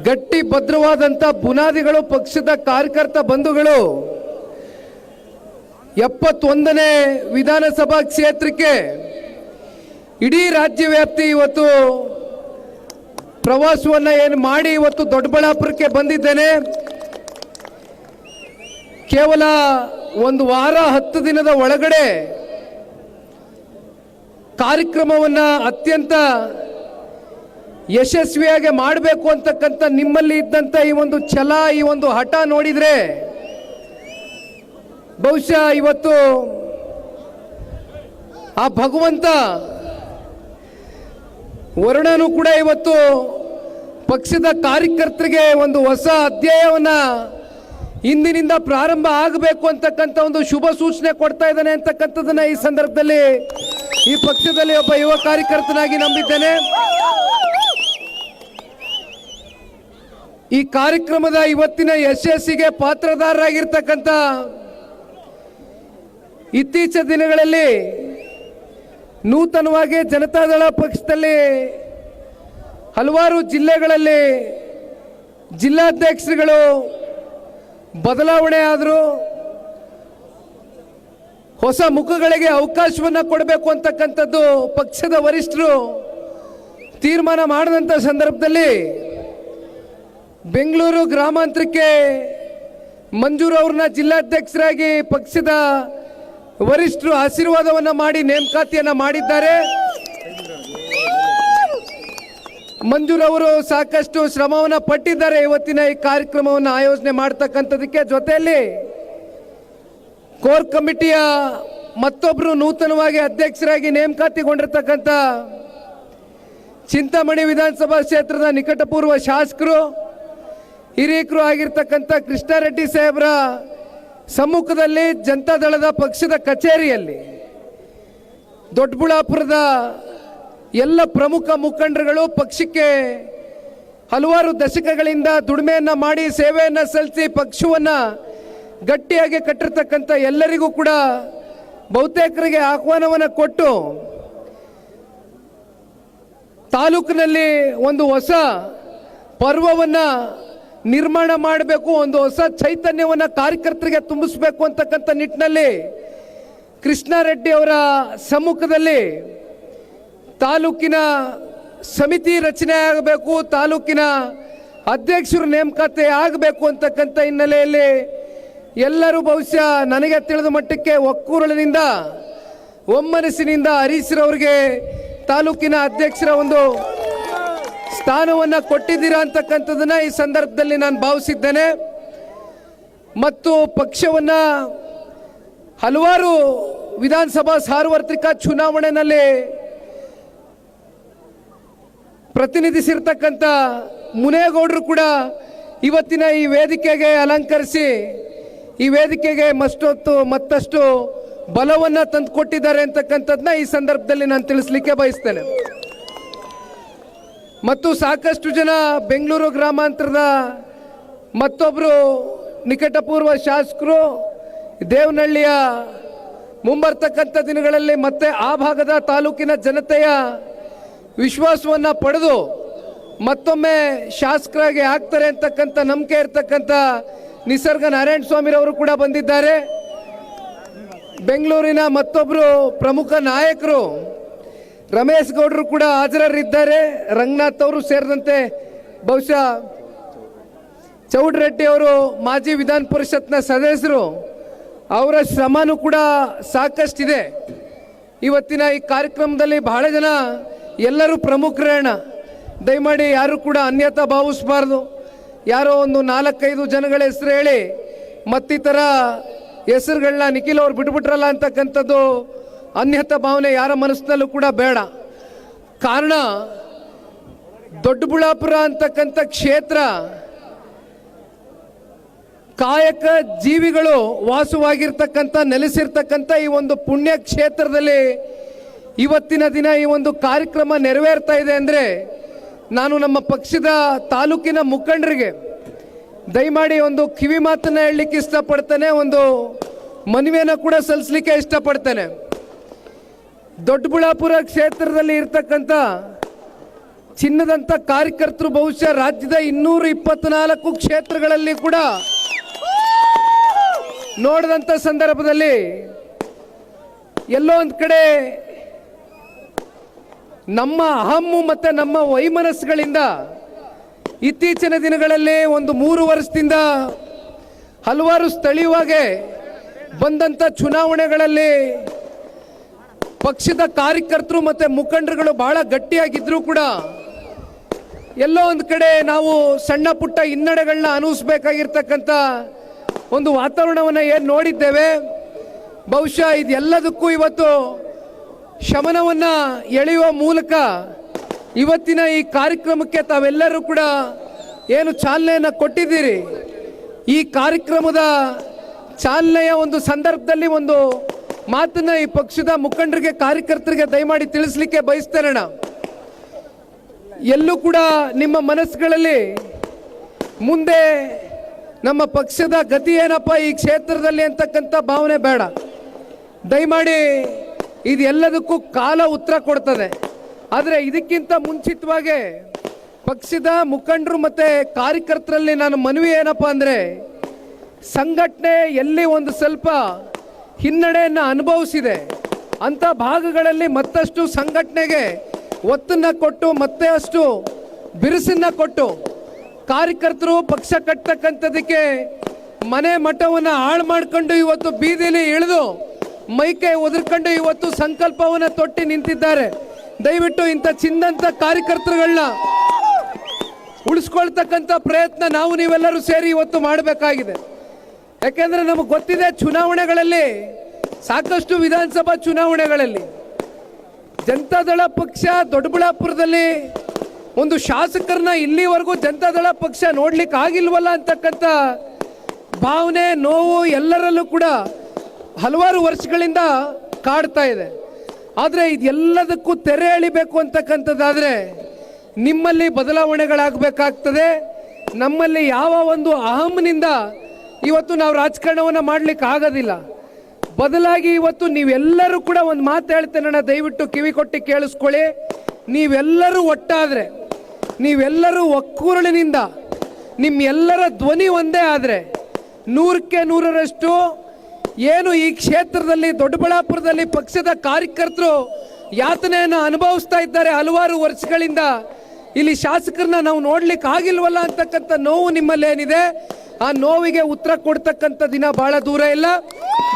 ಗಟ್ಟಿ ಭದ್ರವಾದಂಥ ಬುನಾದಿಗಳು ಪಕ್ಷದ ಕಾರ್ಯಕರ್ತ ಬಂಧುಗಳು 71ನೇ ವಿಧಾನಸಭಾ ಕ್ಷೇತ್ರಕ್ಕೆ ಇಡೀ ರಾಜ್ಯ ವ್ಯಾಪ್ತಿ ಇವತ್ತು ಪ್ರವಾಸವನ್ನು ಏನು ಮಾಡಿ ಇವತ್ತು ದೊಡ್ಡಬಳ್ಳಾಪುರಕ್ಕೆ ಬಂದಿದ್ದೇನೆ. ಕೇವಲ ಒಂದು ವಾರ 10 ದಿನದ ಒಳಗಡೆ ಕಾರ್ಯಕ್ರಮವನ್ನು ಅತ್ಯಂತ ಯಶಸ್ವಿಯಾಗಿ ಮಾಡಬೇಕು ಅಂತಕ್ಕಂಥ ನಿಮ್ಮಲ್ಲಿ ಇದ್ದಂಥ ಈ ಒಂದು ಛಲ, ಈ ಒಂದು ಹಠ ನೋಡಿದರೆ ಬಹುಶಃ ಇವತ್ತು ಆ ಭಗವಂತ ವರುಣನು ಕೂಡ ಇವತ್ತು ಪಕ್ಷದ ಕಾರ್ಯಕರ್ತರಿಗೆ ಒಂದು ಹೊಸ ಅಧ್ಯಾಯವನ್ನು ಇಂದಿನಿಂದ ಪ್ರಾರಂಭ ಆಗಬೇಕು ಅಂತಕ್ಕಂಥ ಒಂದು ಶುಭ ಸೂಚನೆ ಕೊಡ್ತಾ ಇದ್ದಾನೆ ಅಂತಕ್ಕಂಥದ್ದನ್ನ ಈ ಸಂದರ್ಭದಲ್ಲಿ ಈ ಪಕ್ಷದಲ್ಲಿ ಒಬ್ಬ ಯುವ ಕಾರ್ಯಕರ್ತನಾಗಿ ನಂಬಿದ್ದೇನೆ. ಈ ಕಾರ್ಯಕ್ರಮದ ಇವತ್ತಿನ ಯಶಸ್ಸಿಗೆ ಪಾತ್ರಧಾರರಾಗಿರ್ತಕ್ಕಂಥ ಇತ್ತೀಚಿನ ದಿನಗಳಲ್ಲಿ ನೂತನವಾಗಿ ಜನತಾದಳ ಪಕ್ಷದಲ್ಲಿ ಹಲವಾರು ಜಿಲ್ಲೆಗಳಲ್ಲಿ ಜಿಲ್ಲಾಧ್ಯಕ್ಷರುಗಳು ಬದಲಾವಣೆ ಆದರೂ ಹೊಸ ಮುಖಗಳಿಗೆ ಅವಕಾಶವನ್ನು ಕೊಡಬೇಕು ಅಂತಕ್ಕಂಥದ್ದು ಪಕ್ಷದ ವರಿಷ್ಠರು ತೀರ್ಮಾನ ಮಾಡಿದಂಥ ಸಂದರ್ಭದಲ್ಲಿ ಬೆಂಗಳೂರು ಗ್ರಾಮಾಂತರಕ್ಕೆ ಮಂಜೂರು ಅವ್ರನ್ನ ಜಿಲ್ಲಾಧ್ಯಕ್ಷರಾಗಿ ಪಕ್ಷದ ವರಿಷ್ಠರು ಆಶೀರ್ವಾದವನ್ನು ಮಾಡಿ ನೇಮಕಾತಿಯನ್ನು ಮಾಡಿದ್ದಾರೆ. ಮಂಜೂರು ಅವರು ಸಾಕಷ್ಟು ಶ್ರಮವನ್ನು ಪಟ್ಟಿದ್ದಾರೆ ಇವತ್ತಿನ ಈ ಕಾರ್ಯಕ್ರಮವನ್ನು ಆಯೋಜನೆ ಮಾಡ್ತಕ್ಕಂಥದಕ್ಕೆ. ಜೊತೆಯಲ್ಲಿ ಕೋರ್ ಕಮಿಟಿಯ ಮತ್ತೊಬ್ಬರು ನೂತನವಾಗಿ ಅಧ್ಯಕ್ಷರಾಗಿ ನೇಮಕಾತಿಗೊಂಡಿರ್ತಕ್ಕಂಥ ಚಿಂತಾಮಣಿ ವಿಧಾನಸಭಾ ಕ್ಷೇತ್ರದ ನಿಕಟಪೂರ್ವ ಶಾಸಕರು ಹಿರಿಯಕರು ಆಗಿರ್ತಕ್ಕಂಥ ಕೃಷ್ಣಾರೆಡ್ಡಿ ಸಾಹೇಬರ ಸಮ್ಮುಖದಲ್ಲಿ ಜನತಾದಳದ ಪಕ್ಷದ ಕಚೇರಿಯಲ್ಲಿ ದೊಡ್ಡಬಳ್ಳಾಪುರದ ಎಲ್ಲ ಪ್ರಮುಖ ಮುಖಂಡರುಗಳು ಪಕ್ಷಕ್ಕೆ ಹಲವಾರು ದಶಕಗಳಿಂದ ದುಡಿಮೆಯನ್ನು ಮಾಡಿ ಸೇವೆಯನ್ನು ಸಲ್ಲಿಸಿ ಪಕ್ಷವನ್ನು ಗಟ್ಟಿಯಾಗಿ ಕಟ್ಟಿರ್ತಕ್ಕಂಥ ಎಲ್ಲರಿಗೂ ಕೂಡ ಬಹುತೇಕರಿಗೆ ಆಹ್ವಾನವನ್ನು ಕೊಟ್ಟು ತಾಲೂಕಿನಲ್ಲಿ ಒಂದು ಹೊಸ ಪರ್ವವನ್ನು ನಿರ್ಮಾಣ ಮಾಡಬೇಕು, ಒಂದು ಹೊಸ ಚೈತನ್ಯವನ್ನು ಕಾರ್ಯಕರ್ತರಿಗೆ ತುಂಬಿಸಬೇಕು ಅಂತಕ್ಕಂಥ ನಿಟ್ಟಿನಲ್ಲಿ ಕೃಷ್ಣಾರೆಡ್ಡಿ ಅವರ ಸಮ್ಮುಖದಲ್ಲಿ ತಾಲೂಕಿನ ಸಮಿತಿ ರಚನೆ ಆಗಬೇಕು, ತಾಲೂಕಿನ ಅಧ್ಯಕ್ಷರು ನೇಮಕಾತಿ ಆಗಬೇಕು ಅಂತಕ್ಕಂಥ ಹಿನ್ನೆಲೆಯಲ್ಲಿ ಎಲ್ಲರೂ ಬಹುಶಃ ನನಗೆ ತಿಳಿದ ಮಟ್ಟಕ್ಕೆ ಒಕ್ಕೂರಲಿನಿಂದ ಒಮ್ಮನಸ್ಸಿನಿಂದ ಹರೀಶ್ರವರಿಗೆ ತಾಲೂಕಿನ ಅಧ್ಯಕ್ಷರ ಒಂದು ಸ್ಥಾನವನ್ನು ಕೊಟ್ಟಿದ್ದೀರಾ ಅಂತಕ್ಕಂಥದ್ದನ್ನ ಈ ಸಂದರ್ಭದಲ್ಲಿ ನಾನು ಭಾವಿಸಿದ್ದೇನೆ. ಮತ್ತು ಪಕ್ಷವನ್ನು ಹಲವಾರು ವಿಧಾನಸಭಾ ಸಾರ್ವತ್ರಿಕ ಚುನಾವಣೆಯಲ್ಲಿ ಪ್ರತಿನಿಧಿಸಿರ್ತಕ್ಕಂಥ ಮುನೇಗೌಡರು ಕೂಡ ಇವತ್ತಿನ ಈ ವೇದಿಕೆಗೆ ಅಲಂಕರಿಸಿ ಈ ವೇದಿಕೆಗೆ ಮತ್ತಷ್ಟು ಬಲವನ್ನು ತಂದುಕೊಟ್ಟಿದ್ದಾರೆ ಅಂತಕ್ಕಂಥದ್ದನ್ನ ಈ ಸಂದರ್ಭದಲ್ಲಿ ನಾನು ತಿಳಿಸ್ಲಿಕ್ಕೆ ಬಯಸ್ತೇನೆ. ಮತ್ತು ಸಾಕಷ್ಟು ಜನ ಬೆಂಗಳೂರು ಗ್ರಾಮಾಂತರದ ಮತ್ತೊಬ್ಬರು ನಿಕಟಪೂರ್ವ ಶಾಸಕರು ದೇವನಹಳ್ಳಿಯ ಮುಂಬರ್ತಕ್ಕಂಥ ದಿನಗಳಲ್ಲಿ ಮತ್ತೆ ಆ ಭಾಗದ ತಾಲೂಕಿನ ಜನತೆಯ ವಿಶ್ವಾಸವನ್ನು ಪಡೆದು ಮತ್ತೊಮ್ಮೆ ಶಾಸಕರಾಗಿ ಆಗ್ತಾರೆ ಅಂತಕ್ಕಂಥ ನಂಬಿಕೆ ಇರ್ತಕ್ಕಂಥ ನಿಸರ್ಗ ನಾರಾಯಣ ಸ್ವಾಮಿರವರು ಕೂಡ ಬಂದಿದ್ದಾರೆ. ಬೆಂಗಳೂರಿನ ಮತ್ತೊಬ್ಬರು ಪ್ರಮುಖ ನಾಯಕರು ರಮೇಶ್ ಗೌಡರು ಕೂಡ ಹಾಜರಿದ್ದಾರೆ. ರಂಗನಾಥ್ ಅವರು ಸೇರಿದಂತೆ ಬಹುಶಃ ಚೌಡರೆಡ್ಡಿ ಅವರು ಮಾಜಿ ವಿಧಾನ ಪರಿಷತ್ನ ಸದಸ್ಯರು, ಅವರ ಶ್ರಮನೂ ಕೂಡ ಸಾಕಷ್ಟಿದೆ. ಇವತ್ತಿನ ಈ ಕಾರ್ಯಕ್ರಮದಲ್ಲಿ ಬಹಳ ಜನ ಎಲ್ಲರೂ ಪ್ರಮುಖರೇಣ, ದಯಮಾಡಿ ಯಾರು ಕೂಡ ಅನ್ಯತಾ ಭಾವಿಸಬಾರ್ದು. ಯಾರೋ ಒಂದು 4-5 ಜನಗಳ ಹೆಸರು ಹೇಳಿ ಮತ್ತಿತರ ಹೆಸರುಗಳನ್ನ ನಿಖಿಲ್ ಅವ್ರು ಬಿಟ್ಬಿಟ್ರಲ್ಲ ಅಂತಕ್ಕಂಥದ್ದು ಅನ್ಯತಾ ಭಾವನೆ ಯಾರ ಮನಸ್ಸಿನಲ್ಲೂ ಕೂಡ ಬೇಡ. ಕಾರಣ ದೊಡ್ಡಬಳ್ಳಾಪುರ ಅಂತಕ್ಕಂಥ ಕ್ಷೇತ್ರ ಕಾಯಕ ಜೀವಿಗಳು ವಾಸವಾಗಿರ್ತಕ್ಕಂಥ ನೆಲೆಸಿರ್ತಕ್ಕಂಥ ಈ ಒಂದು ಪುಣ್ಯ ಕ್ಷೇತ್ರದಲ್ಲಿ ಇವತ್ತಿನ ದಿನ ಈ ಒಂದು ಕಾರ್ಯಕ್ರಮ ನೆರವೇರ್ತಾ ಇದೆ ಅಂದರೆ ನಾನು ನಮ್ಮ ಪಕ್ಷದ ತಾಲೂಕಿನ ಮುಖಂಡರಿಗೆ ದಯಮಾಡಿ ಒಂದು ಕಿವಿ ಮಾತನ್ನು ಹೇಳಲಿಕ್ಕೆ ಇಷ್ಟಪಡ್ತೇನೆ, ಒಂದು ಮನವಿಯನ್ನು ಕೂಡ ಸಲ್ಲಿಸಲಿಕ್ಕೆ ಇಷ್ಟಪಡ್ತೇನೆ. ದೊಡ್ಡಬಳ್ಳಾಪುರ ಕ್ಷೇತ್ರದಲ್ಲಿ ಇರ್ತಕ್ಕಂಥ ಚಿನ್ನದಂತ ಕಾರ್ಯಕರ್ತರು ಬಹುಶಃ ರಾಜ್ಯದ 224 ಕ್ಷೇತ್ರಗಳಲ್ಲಿ ಕೂಡ ನೋಡಿದಂತ ಸಂದರ್ಭದಲ್ಲಿ ಎಲ್ಲೋ ಒಂದು ಕಡೆ ನಮ್ಮ ಅಹಮ್ಮು ಮತ್ತೆ ನಮ್ಮ ವೈಮನಸ್ಸುಗಳಿಂದ ಇತ್ತೀಚಿನ ದಿನಗಳಲ್ಲಿ ಒಂದು 3 ವರ್ಷದಿಂದ ಹಲವಾರು ಸ್ಥಳೀಯವಾಗಿ ಬಂದಂತ ಚುನಾವಣೆಗಳಲ್ಲಿ ಪಕ್ಷದ ಕಾರ್ಯಕರ್ತರು ಮತ್ತೆ ಮುಖಂಡರುಗಳು ಬಹಳ ಗಟ್ಟಿಯಾಗಿದ್ರು ಕೂಡ ಎಲ್ಲೋ ಒಂದು ಕಡೆ ನಾವು ಸಣ್ಣ ಪುಟ್ಟ ಹಿನ್ನಡೆಗಳನ್ನ ಅನುಭವಿಸಬೇಕಾಗಿರ್ತಕ್ಕಂಥ ಒಂದು ವಾತಾವರಣವನ್ನು ಏನು ನೋಡಿದ್ದೇವೆ. ಬಹುಶಃ ಇದೆಲ್ಲದಕ್ಕೂ ಇವತ್ತು ಶಮನವನ್ನು ಎಳೆಯುವ ಮೂಲಕ ಇವತ್ತಿನ ಈ ಕಾರ್ಯಕ್ರಮಕ್ಕೆ ತಾವೆಲ್ಲರೂ ಕೂಡ ಏನು ಚಾಲನೆಯನ್ನು ಕೊಟ್ಟಿದ್ದೀರಿ, ಈ ಕಾರ್ಯಕ್ರಮದ ಚಾಲನೆಯ ಒಂದು ಸಂದರ್ಭದಲ್ಲಿ ಒಂದು ಮಾತನ್ನ ಈ ಪಕ್ಷದ ಮುಖಂಡರಿಗೆ ಕಾರ್ಯಕರ್ತರಿಗೆ ದಯಮಾಡಿ ತಿಳಿಸ್ಲಿಕ್ಕೆ ಬಯಸ್ತೇನಣ್ಣ. ಎಲ್ಲೂ ಕೂಡ ನಿಮ್ಮ ಮನಸ್ಸುಗಳಲ್ಲಿ ಮುಂದೆ ನಮ್ಮ ಪಕ್ಷದ ಗತಿ ಏನಪ್ಪ ಈ ಕ್ಷೇತ್ರದಲ್ಲಿ ಅಂತಕ್ಕಂಥ ಭಾವನೆ ಬೇಡ. ದಯಮಾಡಿ ಇದೆಲ್ಲದಕ್ಕೂ ಕಾಲ ಉತ್ತರ ಕೊಡ್ತದೆ. ಆದರೆ ಇದಕ್ಕಿಂತ ಮುಂಚಿತವಾಗಿ ಪಕ್ಷದ ಮುಖಂಡರು ಮತ್ತು ಕಾರ್ಯಕರ್ತರಲ್ಲಿ ನಾನು ಮನವಿ ಏನಪ್ಪ ಅಂದರೆ, ಸಂಘಟನೆ ಎಲ್ಲಿ ಒಂದು ಸ್ವಲ್ಪ ಹಿನ್ನಡೆಯನ್ನು ಅನುಭವಿಸಿದೆ ಅಂಥ ಭಾಗಗಳಲ್ಲಿ ಮತ್ತಷ್ಟು ಸಂಘಟನೆಗೆ ಒತ್ತನ್ನು ಕೊಟ್ಟು ಮತ್ತೆ ಅಷ್ಟು ಬಿರುಸನ್ನು ಕೊಟ್ಟು ಕಾರ್ಯಕರ್ತರು ಪಕ್ಷ ಕಟ್ಟತಕ್ಕಂಥದಕ್ಕೆ ಮನೆ ಮಠವನ್ನು ಹಾಳು ಮಾಡಿಕೊಂಡು ಇವತ್ತು ಬೀದಿಲಿ ಇಳಿದು ಮೈಕೈ ಒದರ್ಕೊಂಡು ಇವತ್ತು ಸಂಕಲ್ಪವನ್ನು ತೊಟ್ಟಿ ನಿಂತಿದ್ದಾರೆ. ದಯವಿಟ್ಟು ಇಂಥ ಚಿಂದಂತ ಕಾರ್ಯಕರ್ತರುಗಳನ್ನ ಉಳಿಸ್ಕೊಳ್ತಕ್ಕಂಥ ಪ್ರಯತ್ನ ನಾವು ನೀವೆಲ್ಲರೂ ಸೇರಿ ಇವತ್ತು ಮಾಡಬೇಕಾಗಿದೆ. ಯಾಕೆಂದ್ರೆ ನಮಗೆ ಗೊತ್ತಿದೆ, ಚುನಾವಣೆಗಳಲ್ಲಿ ಸಾಕಷ್ಟು ವಿಧಾನಸಭಾ ಚುನಾವಣೆಗಳಲ್ಲಿ ಜನತಾದಳ ಪಕ್ಷ ದೊಡ್ಡಬಳ್ಳಾಪುರದಲ್ಲಿ ಒಂದು ಶಾಸಕರನ್ನ ಇಲ್ಲಿವರೆಗೂ ಜನತಾದಳ ಪಕ್ಷ ನೋಡ್ಲಿಕ್ಕೆ ಆಗಿಲ್ವಲ್ಲ ಅಂತಕ್ಕಂಥ ಭಾವನೆ, ನೋವು ಎಲ್ಲರಲ್ಲೂ ಕೂಡ ಹಲವಾರು ವರ್ಷಗಳಿಂದ ಕಾಡ್ತಾ ಇದೆ. ಆದರೆ ಇದೆಲ್ಲದಕ್ಕೂ ತೆರೆ ಎಳಿಬೇಕು ಅಂತಕ್ಕಂಥದ್ದಾದರೆ ನಿಮ್ಮಲ್ಲಿ ಬದಲಾವಣೆಗಳಾಗಬೇಕಾಗ್ತದೆ. ನಮ್ಮಲ್ಲಿ ಯಾವ ಒಂದು ಅಹಂನಿಂದ ಇವತ್ತು ನಾವು ರಾಜಕಾರಣವನ್ನು ಮಾಡಲಿಕ್ಕೆ ಆಗೋದಿಲ್ಲ. ಬದಲಾಗಿ ಇವತ್ತು ನೀವೆಲ್ಲರೂ ಕೂಡ ಒಂದು ಮಾತು ಹೇಳ್ತೇನೆ, ದಯವಿಟ್ಟು ಕಿವಿ ಕೊಟ್ಟು ಕೇಳಿಸ್ಕೊಳ್ಳಿ. ನೀವೆಲ್ಲರೂ ಒಟ್ಟಾದರೆ, ನೀವೆಲ್ಲರೂ ಒಕ್ಕೂರಲಿನಿಂದ ನಿಮ್ಮೆಲ್ಲರ ಧ್ವನಿ ಒಂದೇ ಆದರೆ 100ಕ್ಕೆ 100ರಷ್ಟು ಏನು ಈ ಕ್ಷೇತ್ರದಲ್ಲಿ ದೊಡ್ಡಬಳ್ಳಾಪುರದಲ್ಲಿ ಪಕ್ಷದ ಕಾರ್ಯಕರ್ತರು ಯಾತನೆಯನ್ನು ಅನುಭವಿಸ್ತಾ ಇದ್ದಾರೆ ಹಲವಾರು ವರ್ಷಗಳಿಂದ, ಇಲ್ಲಿ ಶಾಸಕರನ್ನ ನಾವು ನೋಡ್ಲಿಕ್ಕೆ ಆಗಿಲ್ವಲ್ಲ ಅಂತಕ್ಕಂಥ ನೋವು ನಿಮ್ಮಲ್ಲಿ ಏನಿದೆ, ಆ ನೋವಿಗೆ ಉತ್ತರ ಕೊಡ್ತಕ್ಕಂಥ ದಿನ ಬಹಳ ದೂರ ಇಲ್ಲ.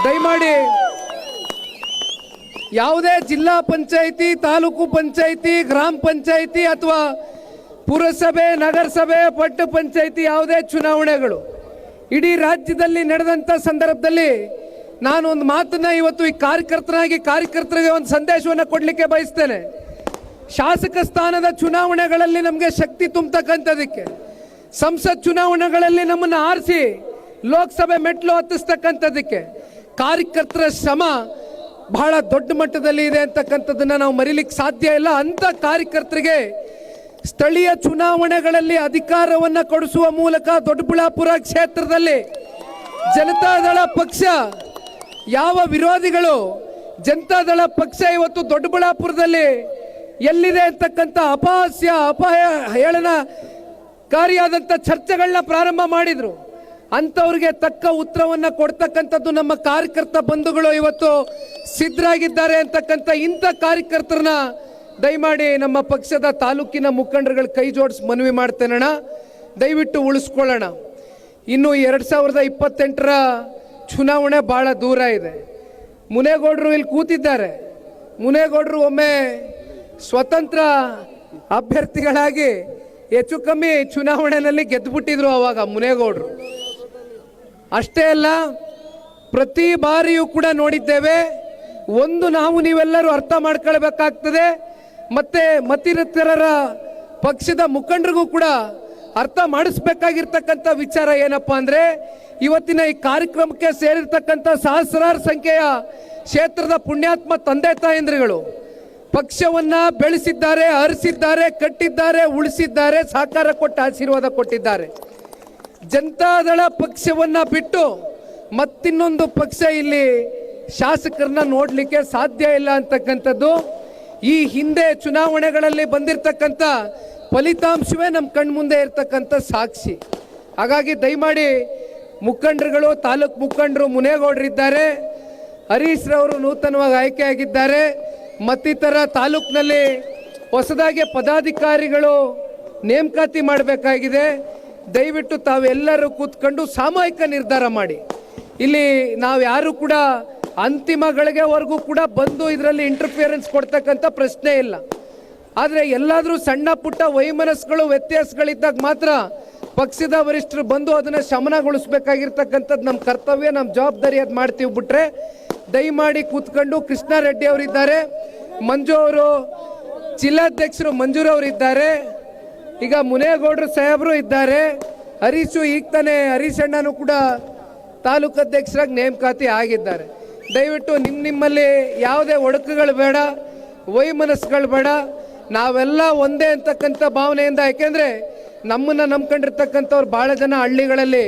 ದಯಮಾಡಿ ಯಾವುದೇ ಜಿಲ್ಲಾ ಪಂಚಾಯಿತಿ, ತಾಲೂಕು ಪಂಚಾಯಿತಿ, ಗ್ರಾಮ ಪಂಚಾಯಿತಿ ಅಥವಾ ಪುರಸಭೆ, ನಗರಸಭೆ, ಪಟ್ಟಣ ಪಂಚಾಯಿತಿ ಯಾವುದೇ ಚುನಾವಣೆಗಳು ಇಡೀ ರಾಜ್ಯದಲ್ಲಿ ನಡೆದಂಥ ಸಂದರ್ಭದಲ್ಲಿ ನಾನು ಒಂದು ಮಾತನ್ನ ಇವತ್ತು ಈ ಕಾರ್ಯಕರ್ತರಿಗೆ ಒಂದು ಸಂದೇಶವನ್ನು ಕೊಡಲಿಕ್ಕೆ ಬಯಸ್ತೇನೆ. ಶಾಸಕ ಸ್ಥಾನದ ಚುನಾವಣೆಗಳಲ್ಲಿ ನಮಗೆ ಶಕ್ತಿ ತುಂಬತಕ್ಕಂಥದಕ್ಕೆ, ಸಂಸತ್ ಚುನಾವಣೆಗಳಲ್ಲಿ ನಮ್ಮನ್ನು ಆರಿಸಿ ಲೋಕಸಭೆ ಮೆಟ್ಲು ಹತ್ತಿಸ್ತಕ್ಕಂಥದಕ್ಕೆ ಕಾರ್ಯಕರ್ತರ ಶ್ರಮ ಬಹಳ ದೊಡ್ಡ ಮಟ್ಟದಲ್ಲಿ ಇದೆ ಅಂತಕ್ಕಂಥದ್ದನ್ನ ನಾವು ಮರೀಲಿಕ್ಕೆ ಸಾಧ್ಯ ಇಲ್ಲ. ಅಂತ ಕಾರ್ಯಕರ್ತರಿಗೆ ಸ್ಥಳೀಯ ಚುನಾವಣೆಗಳಲ್ಲಿ ಅಧಿಕಾರವನ್ನು ಕೊಡಿಸುವ ಮೂಲಕ ದೊಡ್ಡಬಳ್ಳಾಪುರ ಕ್ಷೇತ್ರದಲ್ಲಿ ಜನತಾದಳ ಪಕ್ಷ ಯಾವ ವಿರೋಧಿಗಳು ಜನತಾದಳ ಪಕ್ಷ ಇವತ್ತು ದೊಡ್ಡಬಳ್ಳಾಪುರದಲ್ಲಿ ಎಲ್ಲಿದೆ ಅಂತಕ್ಕಂಥ ಅಪಹಾಸ್ಯ ಹೇಳನಕಾರಿಯಾದಂಥ ಚರ್ಚೆಗಳನ್ನ ಪ್ರಾರಂಭ ಮಾಡಿದ್ರು. ಅಂಥವ್ರಿಗೆ ತಕ್ಕ ಉತ್ತರವನ್ನು ಕೊಡ್ತಕ್ಕಂಥದ್ದು ನಮ್ಮ ಕಾರ್ಯಕರ್ತ ಬಂಧುಗಳು ಇವತ್ತು ಸಿದ್ಧರಾಗಿದ್ದಾರೆ ಅಂತಕ್ಕಂಥ ಇಂಥ ಕಾರ್ಯಕರ್ತರನ್ನ ದಯಮಾಡಿ ನಮ್ಮ ಪಕ್ಷದ ತಾಲೂಕಿನ ಮುಖಂಡರುಗಳು ಕೈ ಜೋಡಿಸಿ ಮನವಿ ಮಾಡ್ತೇನಣ್ಣ, ದಯವಿಟ್ಟು ಉಳಿಸ್ಕೊಳ್ಳೋಣ. ಇನ್ನು 2028ರ ಚುನಾವಣೆ ಭಾಳ ದೂರ ಇದೆ. ಮುನೇಗೌಡರು ಇಲ್ಲಿ ಕೂತಿದ್ದಾರೆ. ಮುನೇಗೌಡರು ಒಮ್ಮೆ ಸ್ವತಂತ್ರ ಅಭ್ಯರ್ಥಿಗಳಾಗಿ ಹೆಚ್ಚು ಕಮ್ಮಿ ಚುನಾವಣೆಯಲ್ಲಿ ಗೆದ್ದುಬಿಟ್ಟಿದ್ರು ಅವಾಗ ಮುನೇಗೌಡರು. ಅಷ್ಟೇ ಅಲ್ಲ, ಪ್ರತಿ ಬಾರಿಯೂ ಕೂಡ ನೋಡಿದ್ದೇವೆ. ಒಂದು ನಾವು ನೀವೆಲ್ಲರೂ ಅರ್ಥ ಮಾಡ್ಕೊಳ್ಬೇಕಾಗ್ತದೆ, ಮತ್ತೆ ಮತ್ತಿತರ ಪಕ್ಷದ ಮುಖಂಡರಿಗೂ ಕೂಡ ಅರ್ಥ ಮಾಡಿಸ್ಬೇಕಾಗಿರ್ತಕ್ಕಂಥ ವಿಚಾರ ಏನಪ್ಪಾ ಅಂದ್ರೆ, ಇವತ್ತಿನ ಈ ಕಾರ್ಯಕ್ರಮಕ್ಕೆ ಸೇರಿರ್ತಕ್ಕಂಥ ಸಹಸ್ರಾರು ಸಂಖ್ಯೆಯ ಕ್ಷೇತ್ರದ ಪುಣ್ಯಾತ್ಮ ತಂದೆ ತಾಯಂದ್ರಿಗಳು ಪಕ್ಷವನ್ನ ಬೆಳೆಸಿದ್ದಾರೆ, ಹರಿಸಿದ್ದಾರೆ, ಕಟ್ಟಿದ್ದಾರೆ, ಉಳಿಸಿದ್ದಾರೆ, ಸಹಕಾರ ಕೊಟ್ಟು ಆಶೀರ್ವಾದ ಕೊಟ್ಟಿದ್ದಾರೆ. ಜನತಾದಳ ಪಕ್ಷವನ್ನ ಬಿಟ್ಟು ಮತ್ತಿನ್ನೊಂದು ಪಕ್ಷ ಇಲ್ಲಿ ಶಾಸಕರನ್ನ ನೋಡ್ಲಿಕ್ಕೆ ಸಾಧ್ಯ ಇಲ್ಲ ಅಂತಕ್ಕಂಥದ್ದು ಈ ಹಿಂದೆ ಚುನಾವಣೆಗಳಲ್ಲಿ ಬಂದಿರತಕ್ಕಂಥ ಫಲಿತಾಂಶವೇ ನಮ್ಮ ಕಣ್ಮುಂದೆ ಇರ್ತಕ್ಕಂಥ ಸಾಕ್ಷಿ. ಹಾಗಾಗಿ ದಯಮಾಡಿ ಮುಖಂಡರುಗಳು, ತಾಲೂಕು ಮುಖಂಡರು ಮುನೇಗೌಡರಿದ್ದಾರೆ, ಹರೀಶ್ ರವರು ನೂತನವಾಗಿ ಆಯ್ಕೆಯಾಗಿದ್ದಾರೆ, ಮತ್ತಿತರ ತಾಲೂಕಿನಲ್ಲಿ ಹೊಸದಾಗಿ ಪದಾಧಿಕಾರಿಗಳು ನೇಮಕಾತಿ ಮಾಡಬೇಕಾಗಿದೆ. ದಯವಿಟ್ಟು ತಾವೆಲ್ಲರೂ ಕೂತ್ಕೊಂಡು ಸಾಮೂಹಿಕ ನಿರ್ಧಾರ ಮಾಡಿ. ಇಲ್ಲಿ ನಾವು ಯಾರು ಕೂಡ ಅಂತಿಮಗಳಿಗೆವರೆಗೂ ಕೂಡ ಬಂದು ಇದರಲ್ಲಿ ಇಂಟರ್ಫಿಯರೆನ್ಸ್ ಕೊಡ್ತಕ್ಕಂಥ ಪ್ರಶ್ನೆ ಇಲ್ಲ. ಆದರೆ ಎಲ್ಲಾದರೂ ಸಣ್ಣ ಪುಟ್ಟ ವೈಮನಸ್ಸುಗಳು, ವ್ಯತ್ಯಾಸಗಳಿದ್ದಾಗ ಮಾತ್ರ ಪಕ್ಷದ ವರಿಷ್ಠರು ಬಂದು ಅದನ್ನು ಶಮನಗೊಳಿಸಬೇಕಾಗಿರ್ತಕ್ಕಂಥದ್ದು ನಮ್ಮ ಕರ್ತವ್ಯ, ನಮ್ಮ ಜವಾಬ್ದಾರಿ. ಅದು ಮಾಡ್ತೀವಿ. ಬಿಟ್ರೆ ದಯಮಾಡಿ ಕೂತ್ಕೊಂಡು ಕೃಷ್ಣಾರೆಡ್ಡಿ ಅವರಿದ್ದಾರೆ, ಮಂಜು ಅವರು, ಜಿಲ್ಲಾಧ್ಯಕ್ಷರು ಮಂಜೂರವರಿದ್ದಾರೆ, ಈಗ ಮುನೇಗೌಡರು ಸಾಹೇಬರು ಇದ್ದಾರೆ, ಹರೀಶು ಈಗ ತಾನೇ ಹರೀಶ್ ಅಣ್ಣನೂ ಕೂಡ ತಾಲೂಕು ಅಧ್ಯಕ್ಷರಾಗಿ ನೇಮಕಾತಿ ಆಗಿದ್ದಾರೆ. ದಯವಿಟ್ಟು ನಿಮ್ಮಲ್ಲಿ ಯಾವುದೇ ಒಡಕುಗಳು ಬೇಡ, ವೈಮನಸ್ಸುಗಳು ಬೇಡ, ನಾವೆಲ್ಲ ಒಂದೇ ಅಂತಕ್ಕಂಥ ಭಾವನೆಯಿಂದ. ಯಾಕೆಂದರೆ ನಮ್ಮನ್ನು ನಂಬ್ಕೊಂಡಿರ್ತಕ್ಕಂಥವ್ರು ಭಾಳ ಜನ ಹಳ್ಳಿಗಳಲ್ಲಿ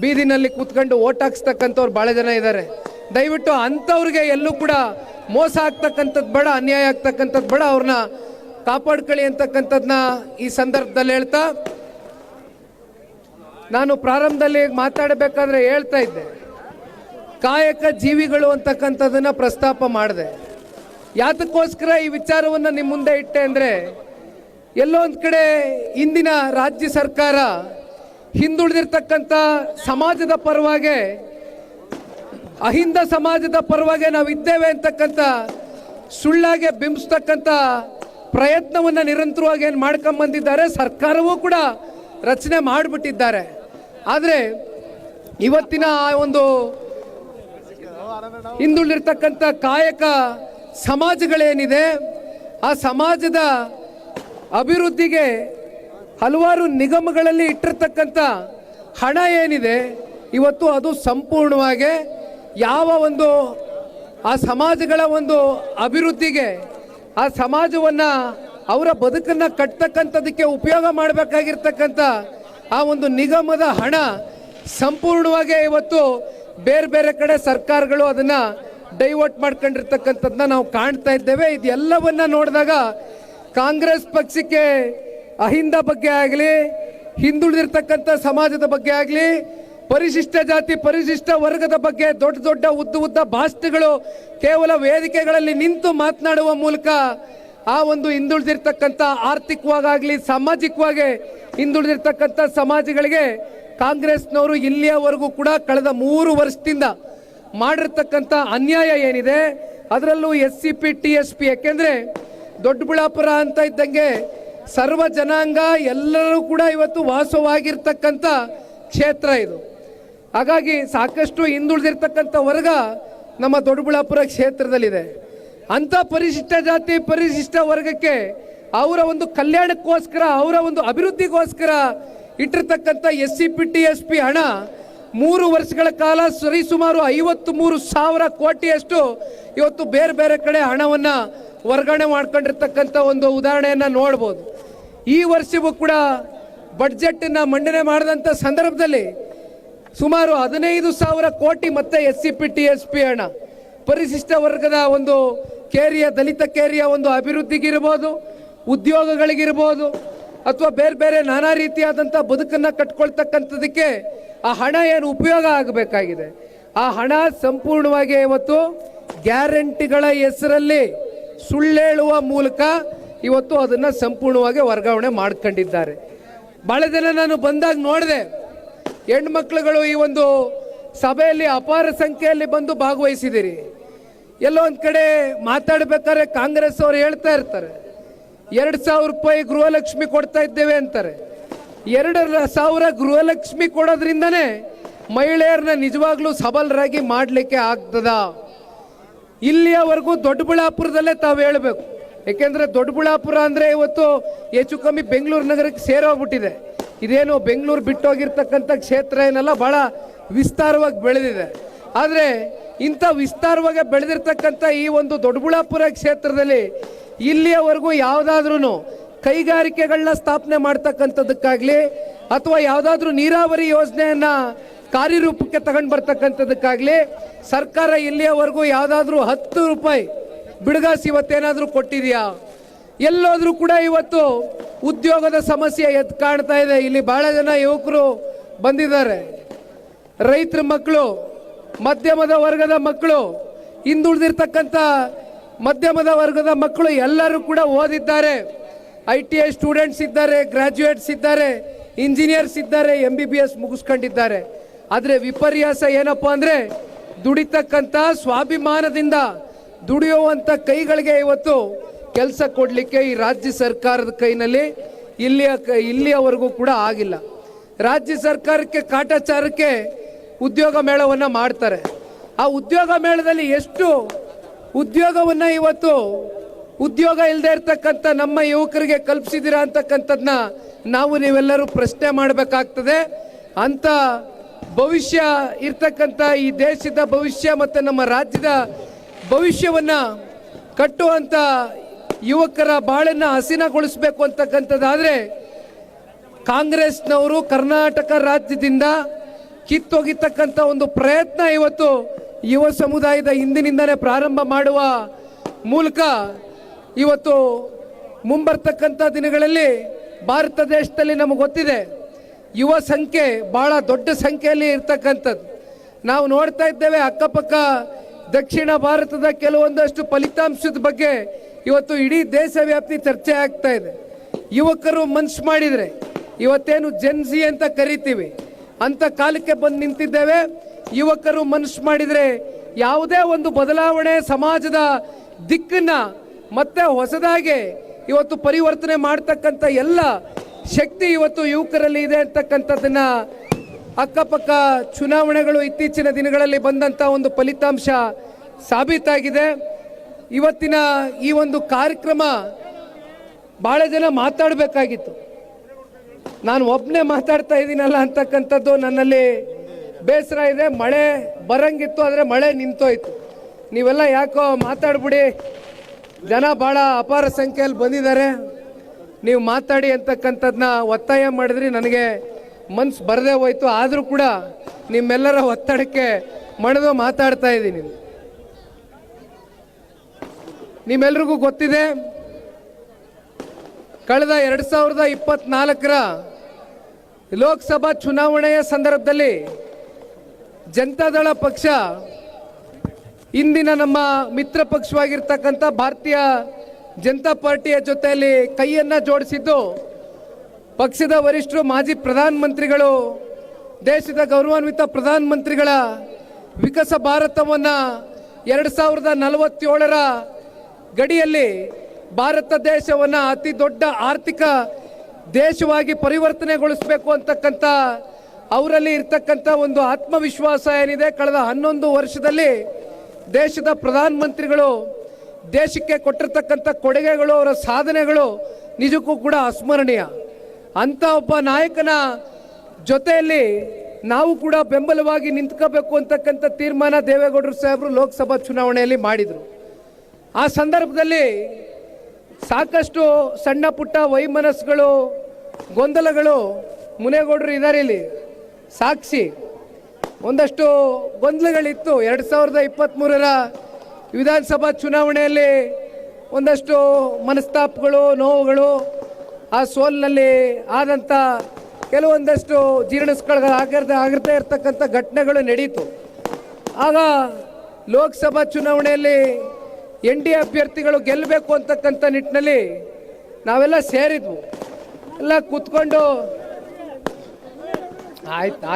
ಬೀದಿನಲ್ಲಿ ಕೂತ್ಕೊಂಡು ಓಟ್ ಹಾಕ್ಸ್ತಕ್ಕಂಥವ್ರು ಭಾಳ ಜನ ಇದ್ದಾರೆ. ದಯವಿಟ್ಟು ಅಂಥವ್ರಿಗೆ ಎಲ್ಲೂ ಕೂಡ ಮೋಸ ಆಗ್ತಕ್ಕಂಥದ್ದು ಬೇಡ, ಅನ್ಯಾಯ ಆಗ್ತಕ್ಕಂಥದ್ದು ಬೇಡ, ಅವ್ರನ್ನ ಕಾಪಾಡ್ಕೊಳ್ಳಿ ಅಂತಕ್ಕಂಥದ್ದನ್ನ ಈ ಸಂದರ್ಭದಲ್ಲಿ ಹೇಳ್ತಾ, ನಾನು ಪ್ರಾರಂಭದಲ್ಲಿ ಮಾತಾಡಬೇಕಾದ್ರೆ ಹೇಳ್ತಾ ಇದ್ದೆ, ಕಾಯಕ ಜೀವಿಗಳು ಅಂತಕ್ಕಂಥದ್ದನ್ನು ಪ್ರಸ್ತಾಪ ಮಾಡಿದೆ. ಯಾತಕ್ಕೋಸ್ಕರ ಈ ವಿಚಾರವನ್ನು ನಿಮ್ಮ ಮುಂದೆ ಇಟ್ಟೆ ಅಂದರೆ, ಎಲ್ಲೋ ಒಂದು ಕಡೆ ಇಂದಿನ ರಾಜ್ಯ ಸರ್ಕಾರ ಹಿಂದುಳಿದಿರ್ತಕ್ಕಂಥ ಸಮಾಜದ ಪರವಾಗಿ, ಅಹಿಂದ ಸಮಾಜದ ಪರವಾಗಿ ನಾವು ಇದ್ದೇವೆ ಅಂತಕ್ಕಂಥ ಸುಳ್ಳಾಗೆ ಬಿಂಬಿಸ್ತಕ್ಕಂಥ ಪ್ರಯತ್ನವನ್ನು ನಿರಂತರವಾಗಿ ಏನು ಮಾಡ್ಕೊಂಬಂದಿದ್ದಾರೆ. ಸರ್ಕಾರವೂ ಕೂಡ ರಚನೆ ಮಾಡಿಬಿಟ್ಟಿದ್ದಾರೆ. ಆದರೆ ಇವತ್ತಿನ ಆ ಒಂದು ಹಿಂದುಳಿದಿರ್ತಕ್ಕಂಥ ಕಾಯಕ ಸಮಾಜಗಳೇನಿದೆ, ಆ ಸಮಾಜದ ಅಭಿವೃದ್ಧಿಗೆ ಹಲವಾರು ನಿಗಮಗಳಲ್ಲಿ ಇಟ್ಟಿರ್ತಕ್ಕಂಥ ಹಣ ಏನಿದೆ, ಇವತ್ತು ಅದು ಸಂಪೂರ್ಣವಾಗಿ ಯಾವ ಒಂದು ಆ ಸಮಾಜಗಳ ಒಂದು ಅಭಿವೃದ್ಧಿಗೆ, ಆ ಸಮಾಜವನ್ನು ಅವರ ಬದುಕನ್ನು ಕಟ್ತಕ್ಕಂಥದಕ್ಕೆ ಉಪಯೋಗ ಮಾಡಬೇಕಾಗಿರ್ತಕ್ಕಂಥ ಆ ಒಂದು ನಿಗಮದ ಹಣ ಸಂಪೂರ್ಣವಾಗಿ ಇವತ್ತು ಬೇರೆ ಬೇರೆ ಕಡೆ ಸರ್ಕಾರಗಳು ಅದನ್ನು ಡೈವರ್ಟ್ ಮಾಡ್ಕೊಂಡಿರ್ತಕ್ಕಂಥದ್ದನ್ನ ನಾವು ಕಾಣ್ತಾ ಇದ್ದೇವೆ. ಇದೆಲ್ಲವನ್ನ ನೋಡಿದಾಗ ಕಾಂಗ್ರೆಸ್ ಪಕ್ಷಕ್ಕೆ ಅಹಿಂದ ಬಗ್ಗೆ ಆಗಲಿ, ಹಿಂದುಳಿದಿರ್ತಕ್ಕಂಥ ಸಮಾಜದ ಬಗ್ಗೆ ಆಗಲಿ, ಪರಿಶಿಷ್ಟ ಜಾತಿ ಪರಿಶಿಷ್ಟ ವರ್ಗದ ಬಗ್ಗೆ ದೊಡ್ಡ ದೊಡ್ಡ ಉದ್ದ ಭಾಷಣಗಳು ಕೇವಲ ವೇದಿಕೆಗಳಲ್ಲಿ ನಿಂತು ಮಾತನಾಡುವ ಮೂಲಕ ಆ ಒಂದು ಹಿಂದುಳಿದಿರ್ತಕ್ಕಂಥ ಆರ್ಥಿಕವಾಗಲಿ ಸಾಮಾಜಿಕವಾಗಿ ಹಿಂದುಳಿದಿರ್ತಕ್ಕಂಥ ಸಮಾಜಗಳಿಗೆ ಕಾಂಗ್ರೆಸ್ನವರು ಇಲ್ಲಿಯವರೆಗೂ ಕೂಡ ಕಳೆದ 3 ವರ್ಷದಿಂದ ಮಾಡಿರ್ತಕ್ಕಂಥ ಅನ್ಯಾಯ ಏನಿದೆ, ಅದರಲ್ಲೂ SCP TSP, ಯಾಕೆಂದರೆ ದೊಡ್ಡಬಳ್ಳಾಪುರ ಅಂತ ಇದ್ದಂಗೆ ಸರ್ವ ಜನಾಂಗ ಎಲ್ಲರೂ ಕೂಡ ಇವತ್ತು ವಾಸವಾಗಿರ್ತಕ್ಕಂಥ ಕ್ಷೇತ್ರ ಇದು. ಹಾಗಾಗಿ ಸಾಕಷ್ಟು ಹಿಂದುಳಿದಿರ್ತಕ್ಕಂಥ ವರ್ಗ ನಮ್ಮ ದೊಡ್ಡಬಳ್ಳಾಪುರ ಕ್ಷೇತ್ರದಲ್ಲಿದೆ. ಅಂಥ ಪರಿಶಿಷ್ಟ ಜಾತಿ ಪರಿಶಿಷ್ಟ ವರ್ಗಕ್ಕೆ ಅವರ ಒಂದು ಕಲ್ಯಾಣಕ್ಕೋಸ್ಕರ, ಅವರ ಒಂದು ಅಭಿವೃದ್ಧಿಗೋಸ್ಕರ ಇಟ್ಟಿರ್ತಕ್ಕಂಥ SCP TSP ಹಣ 3 ವರ್ಷಗಳ ಕಾಲ ಸರಿಸುಮಾರು 53,000 ಕೋಟಿಯಷ್ಟು ಇವತ್ತು ಬೇರೆ ಬೇರೆ ಕಡೆ ಹಣವನ್ನು ವರ್ಗಾವಣೆ ಮಾಡ್ಕೊಂಡಿರ್ತಕ್ಕಂಥ ಒಂದು ಉದಾಹರಣೆಯನ್ನು ನೋಡ್ಬೋದು. ಈ ವರ್ಷವೂ ಕೂಡ ಬಡ್ಜೆಟನ್ನು ಮಂಡನೆ ಮಾಡಿದಂಥ ಸಂದರ್ಭದಲ್ಲಿ ಸುಮಾರು 15,000 ಕೋಟಿ ಮತ್ತೆ SCP TSP ಹಣ ಪರಿಶಿಷ್ಟ ವರ್ಗದ ಒಂದು ಕೇರಿಯ, ದಲಿತ ಕೇರಿಯ ಒಂದು ಅಭಿವೃದ್ಧಿಗಿರ್ಬೋದು, ಉದ್ಯೋಗಗಳಿಗಿರ್ಬೋದು, ಅಥವಾ ಬೇರೆ ಬೇರೆ ನಾನಾ ರೀತಿಯಾದಂಥ ಬದುಕನ್ನು ಕಟ್ಕೊಳ್ತಕ್ಕಂಥದಕ್ಕೆ ಆ ಹಣ ಏನು ಉಪಯೋಗ ಆಗಬೇಕಾಗಿದೆ, ಆ ಹಣ ಸಂಪೂರ್ಣವಾಗಿ ಇವತ್ತು ಗ್ಯಾರಂಟಿಗಳ ಹೆಸರಲ್ಲಿ ಸುಳ್ಳೇಳುವ ಮೂಲಕ ಇವತ್ತು ಅದನ್ನು ಸಂಪೂರ್ಣವಾಗಿ ವರ್ಗಾವಣೆ ಮಾಡ್ಕೊಂಡಿದ್ದಾರೆ. ಭಾಳ ಜನ ನಾನು ಬಂದಾಗ ನೋಡಿದೆ, ಹೆಣ್ಮಕ್ಳುಗಳು ಈ ಒಂದು ಸಭೆಯಲ್ಲಿ ಅಪಾರ ಸಂಖ್ಯೆಯಲ್ಲಿ ಬಂದು ಭಾಗವಹಿಸಿದ್ದೀರಿ. ಎಲ್ಲೋ ಒಂದು ಕಡೆ ಮಾತಾಡಬೇಕಾದ್ರೆ ಕಾಂಗ್ರೆಸ್ ಅವರು ಹೇಳ್ತಾ ಇರ್ತಾರೆ, 2,000 ರೂಪಾಯಿ ಗೃಹಲಕ್ಷ್ಮಿ ಕೊಡ್ತಾ ಇದ್ದೇವೆ ಅಂತಾರೆ. 2,000 ಗೃಹಲಕ್ಷ್ಮಿ ಕೊಡೋದ್ರಿಂದನೇ ಮಹಿಳೆಯರನ್ನ ನಿಜವಾಗ್ಲೂ ಸಬಲರಾಗಿ ಮಾಡಲಿಕ್ಕೆ ಆಗ್ತದ? ಇಲ್ಲಿಯವರೆಗೂ ದೊಡ್ಡಬಳ್ಳಾಪುರದಲ್ಲೇ ತಾವು ಹೇಳಬೇಕು. ಯಾಕೆಂದರೆ ದೊಡ್ಡಬಳ್ಳಾಪುರ ಅಂದರೆ ಇವತ್ತು ಹೆಚ್ಚು ಕಮ್ಮಿ ಬೆಂಗಳೂರು ನಗರಕ್ಕೆ ಸೇರೋಗ್ಬಿಟ್ಟಿದೆ. ಇದೇನು ಬೆಂಗಳೂರು ಬಿಟ್ಟೋಗಿರ್ತಕ್ಕಂಥ ಕ್ಷೇತ್ರ ಏನಲ್ಲ, ಭಾಳ ವಿಸ್ತಾರವಾಗಿ ಬೆಳೆದಿದೆ. ಆದರೆ ಇಂಥ ವಿಸ್ತಾರವಾಗಿ ಬೆಳೆದಿರ್ತಕ್ಕಂಥ ಈ ಒಂದು ದೊಡ್ಡಬಳ್ಳಾಪುರ ಕ್ಷೇತ್ರದಲ್ಲಿ ಇಲ್ಲಿಯವರೆಗೂ ಯಾವುದಾದ್ರೂ ಕೈಗಾರಿಕೆಗಳನ್ನ ಸ್ಥಾಪನೆ ಮಾಡ್ತಕ್ಕಂಥದ್ದಕ್ಕಾಗಲಿ, ಅಥವಾ ಯಾವುದಾದ್ರೂ ನೀರಾವರಿ ಯೋಜನೆಯನ್ನು ಕಾರ್ಯರೂಪಕ್ಕೆ ತಗೊಂಡು ಬರ್ತಕ್ಕಂಥದ್ದಕ್ಕಾಗಲಿ ಸರ್ಕಾರ ಇಲ್ಲಿಯವರೆಗೂ ಯಾವುದಾದ್ರೂ 10 ರೂಪಾಯಿ ಬಿಡುಗಾಸಿ ಇವತ್ತೇನಾದರೂ ಕೊಟ್ಟಿದೆಯಾ? ಎಲ್ಲೋದ್ರೂ ಕೂಡ ಇವತ್ತು ಉದ್ಯೋಗದ ಸಮಸ್ಯೆ ಎದ್ದು ಕಾಣ್ತಾ ಇದೆ. ಇಲ್ಲಿ ಬಹಳ ಜನ ಯುವಕರು ಬಂದಿದ್ದಾರೆ. ರೈತರ ಮಕ್ಕಳು, ಮಧ್ಯಮದ ವರ್ಗದ ಮಕ್ಕಳು, ಹಿಂದುಳಿದಿರ್ತಕ್ಕಂಥ ಮಧ್ಯಮದ ವರ್ಗದ ಮಕ್ಕಳು ಎಲ್ಲರೂ ಕೂಡ ಓದಿದ್ದಾರೆ. ITI ಸ್ಟೂಡೆಂಟ್ಸ್ ಇದ್ದಾರೆ, ಗ್ರಾಜ್ಯುಯೇಟ್ಸ್ ಇದ್ದಾರೆ, ಇಂಜಿನಿಯರ್ಸ್ ಇದ್ದಾರೆ, MBBS ಮುಗಿಸ್ಕೊಂಡಿದ್ದಾರೆ. ಆದರೆ ವಿಪರ್ಯಾಸ ಏನಪ್ಪ ಅಂದರೆ ದುಡಿತಕ್ಕಂಥ ಸ್ವಾಭಿಮಾನದಿಂದ ದುಡಿಯುವಂಥ ಕೈಗಳಿಗೆ ಇವತ್ತು ಕೆಲಸ ಕೊಡಲಿಕ್ಕೆ ಈ ರಾಜ್ಯ ಸರ್ಕಾರದ ಕೈನಲ್ಲಿ ಇಲ್ಲಿಯವರೆಗೂ ಕೂಡ ಆಗಿಲ್ಲ. ರಾಜ್ಯ ಸರ್ಕಾರಕ್ಕೆ ಕಾಟಾಚಾರಕ್ಕೆ ಉದ್ಯೋಗ ಮೇಳವನ್ನು ಮಾಡ್ತಾರೆ. ಆ ಉದ್ಯೋಗ ಮೇಳದಲ್ಲಿ ಎಷ್ಟು ಉದ್ಯೋಗವನ್ನು ಇವತ್ತು ಉದ್ಯೋಗ ಇಲ್ಲದೆ ಇರ್ತಕ್ಕಂಥ ನಮ್ಮ ಯುವಕರಿಗೆ ಕಲ್ಪಿಸಿದ್ದೀರಾ ಅಂತಕ್ಕಂಥದ್ದನ್ನ ನಾವು ನೀವೆಲ್ಲರೂ ಪ್ರಶ್ನೆ ಮಾಡಬೇಕಾಗ್ತದೆ. ಅಂತ ಭವಿಷ್ಯ ಇರ್ತಕ್ಕಂಥ ಈ ದೇಶದ ಭವಿಷ್ಯ ಮತ್ತು ನಮ್ಮ ರಾಜ್ಯದ ಭವಿಷ್ಯವನ್ನು ಕಟ್ಟುವಂಥ ಯುವಕರ ಬಾಳನ್ನು ಹಸಿನಗೊಳಿಸಬೇಕು ಅಂತಕ್ಕಂಥದ್ದಾದರೆ ಕಾಂಗ್ರೆಸ್ನವರು ಕರ್ನಾಟಕ ರಾಜ್ಯದಿಂದ ಕಿತ್ತೊಗಿತಕ್ಕಂಥ ಒಂದು ಪ್ರಯತ್ನ ಇವತ್ತು ಯುವ ಸಮುದಾಯದ ಹಿಂದಿನಿಂದಲೇ ಪ್ರಾರಂಭ ಮಾಡುವ ಮೂಲಕ ಇವತ್ತು ಮುಂಬರ್ತಕ್ಕಂಥ ದಿನಗಳಲ್ಲಿ ಭಾರತ ದೇಶದಲ್ಲಿ ನಮಗೆ ಗೊತ್ತಿದೆ ಯುವ ಸಂಖ್ಯೆ ಭಾಳ ದೊಡ್ಡ ಸಂಖ್ಯೆಯಲ್ಲಿ ಇರ್ತಕ್ಕಂಥದ್ದು. ನಾವು ನೋಡ್ತಾ ಇದ್ದೇವೆ ಅಕ್ಕಪಕ್ಕ ದಕ್ಷಿಣ ಭಾರತದ ಕೆಲವೊಂದಷ್ಟು ಫಲಿತಾಂಶದ ಬಗ್ಗೆ ಇವತ್ತು ಇಡೀ ದೇಶವ್ಯಾಪಿ ಚರ್ಚೆ ಆಗ್ತಾ ಇದೆ. ಯುವಕರು ಮನ್ಸು ಮಾಡಿದರೆ ಇವತ್ತೇನು ಜೆನ್ಸಿ ಅಂತ ಕರಿತೀವಿ ಅಂತ ಕಾಲಕ್ಕೆ ಬಂದು ನಿಂತಿದ್ದೇವೆ. ಯುವಕರು ಮನಸ್ಸು ಮಾಡಿದರೆ ಯಾವುದೇ ಒಂದು ಬದಲಾವಣೆ ಸಮಾಜದ ದಿಕ್ಕನ್ನ ಮತ್ತೆ ಹೊಸದಾಗಿ ಇವತ್ತು ಪರಿವರ್ತನೆ ಮಾಡ್ತಕ್ಕಂಥ ಎಲ್ಲ ಶಕ್ತಿ ಇವತ್ತು ಯುವಕರಲ್ಲಿ ಇದೆ ಅಂತಕ್ಕಂಥದ್ದನ್ನ ಅಕ್ಕಪಕ್ಕ ಚುನಾವಣೆಗಳು ಇತ್ತೀಚಿನ ದಿನಗಳಲ್ಲಿ ಬಂದಂಥ ಒಂದು ಫಲಿತಾಂಶ ಸಾಬೀತಾಗಿದೆ. ಇವತ್ತಿನ ಈ ಒಂದು ಕಾರ್ಯಕ್ರಮ ಭಾಳ ಜನ ಮಾತಾಡಬೇಕಾಗಿತ್ತು. ನಾನು ಒಬ್ಬನೇ ಮಾತಾಡ್ತಾ ಇದ್ದೀನಲ್ಲ ಅಂತಕ್ಕಂಥದ್ದು ನನ್ನಲ್ಲಿ ಬೇಸರ ಇದೆ. ಮಳೆ ಬರಂಗಿತ್ತು, ಆದರೆ ಮಳೆ ನಿಂತೋಯ್ತು. ನೀವೆಲ್ಲ ಯಾಕೋ ಮಾತಾಡ್ಬಿಡಿ, ಜನ ಭಾಳ ಅಪಾರ ಸಂಖ್ಯೆಯಲ್ಲಿ ಬಂದಿದ್ದಾರೆ, ನೀವು ಮಾತಾಡಿ ಅಂತಕ್ಕಂಥದ್ದನ್ನ ಒತ್ತಾಯ ಮಾಡಿದ್ರಿ. ನನಗೆ ಮನ್ಸು ಬರದೇ ಹೋಯ್ತು. ಆದರೂ ಕೂಡ ನಿಮ್ಮೆಲ್ಲರ ಒತ್ತಡಕ್ಕೆ ಮಣಿದು ಮಾತಾಡ್ತಾ ಇದ್ದೀನಿ. ನಿಮ್ಮೆಲ್ರಿಗೂ ಗೊತ್ತಿದೆ, ಕಳೆದ 2024ರ ಲೋಕಸಭಾ ಚುನಾವಣೆಯ ಸಂದರ್ಭದಲ್ಲಿ ಜನತಾದಳ ಪಕ್ಷ ಇಂದಿನ ನಮ್ಮ ಮಿತ್ರ ಪಕ್ಷವಾಗಿರ್ತಕ್ಕಂಥ ಭಾರತೀಯ ಜನತಾ ಪಾರ್ಟಿಯ ಜೊತೆಯಲ್ಲಿ ಕೈಯನ್ನು ಜೋಡಿಸಿದ್ದು ಪಕ್ಷದ ವರಿಷ್ಠರು, ಮಾಜಿ ಪ್ರಧಾನಮಂತ್ರಿಗಳು, ದೇಶದ ಗೌರವಾನ್ವಿತ ಪ್ರಧಾನಮಂತ್ರಿಗಳ ವಿಕಸ ಭಾರತವನ್ನು 2047ರ ಗಡಿಯಲ್ಲಿ ಭಾರತ ದೇಶವನ್ನು ಅತಿ ದೊಡ್ಡ ಆರ್ಥಿಕ ದೇಶವಾಗಿ ಪರಿವರ್ತನೆಗೊಳಿಸಬೇಕು ಅಂತಕ್ಕಂಥ ಅವರಲ್ಲಿ ಇರ್ತಕ್ಕಂಥ ಒಂದು ಆತ್ಮವಿಶ್ವಾಸ ಏನಿದೆ, ಕಳೆದ 11 ವರ್ಷದಲ್ಲಿ ದೇಶದ ಪ್ರಧಾನಮಂತ್ರಿಗಳು ದೇಶಕ್ಕೆ ಕೊಟ್ಟಿರ್ತಕ್ಕಂಥ ಕೊಡುಗೆಗಳು, ಅವರ ಸಾಧನೆಗಳು ನಿಜಕ್ಕೂ ಕೂಡ ಅಸ್ಮರಣೀಯ. ಅಂಥ ಒಬ್ಬ ನಾಯಕನ ಜೊತೆಯಲ್ಲಿ ನಾವು ಕೂಡ ಬೆಂಬಲವಾಗಿ ನಿಂತ್ಕೋಬೇಕು ಅಂತಕ್ಕಂಥ ತೀರ್ಮಾನ ದೇವೇಗೌಡರು ಸಾಹೇಬರು ಲೋಕಸಭಾ ಚುನಾವಣೆಯಲ್ಲಿ ಮಾಡಿದರು. ಆ ಸಂದರ್ಭದಲ್ಲಿ ಸಾಕಷ್ಟು ಸಣ್ಣ ಪುಟ್ಟ ವೈಮನಸ್ಸುಗಳು, ಗೊಂದಲಗಳು, ಮುನೇಗೌಡರು ಇದ್ದಾರೆ ಇಲ್ಲಿ ಸಾಕ್ಷಿ, ಒಂದಷ್ಟು ಗೊಂದಲಗಳಿತ್ತು. 2023ರ ವಿಧಾನಸಭಾ ಚುನಾವಣೆಯಲ್ಲಿ ಒಂದಷ್ಟು ಮನಸ್ತಾಪಗಳು, ನೋವುಗಳು, ಆ ಸೋಲಿನಲ್ಲಿ ಆದಂಥ ಕೆಲವೊಂದಷ್ಟು ಆಗಿರದೇ ಇರತಕ್ಕಂಥ ಘಟನೆಗಳು ನಡೀತು. ಆಗ ಲೋಕಸಭಾ ಚುನಾವಣೆಯಲ್ಲಿ NDA ಅಭ್ಯರ್ಥಿಗಳು ಗೆಲ್ಲಬೇಕು ಅಂತಕ್ಕಂಥ ನಿಟ್ಟಿನಲ್ಲಿ ನಾವೆಲ್ಲ ಸೇರಿದ್ವು. ಎಲ್ಲ ಕೂತ್ಕೊಂಡು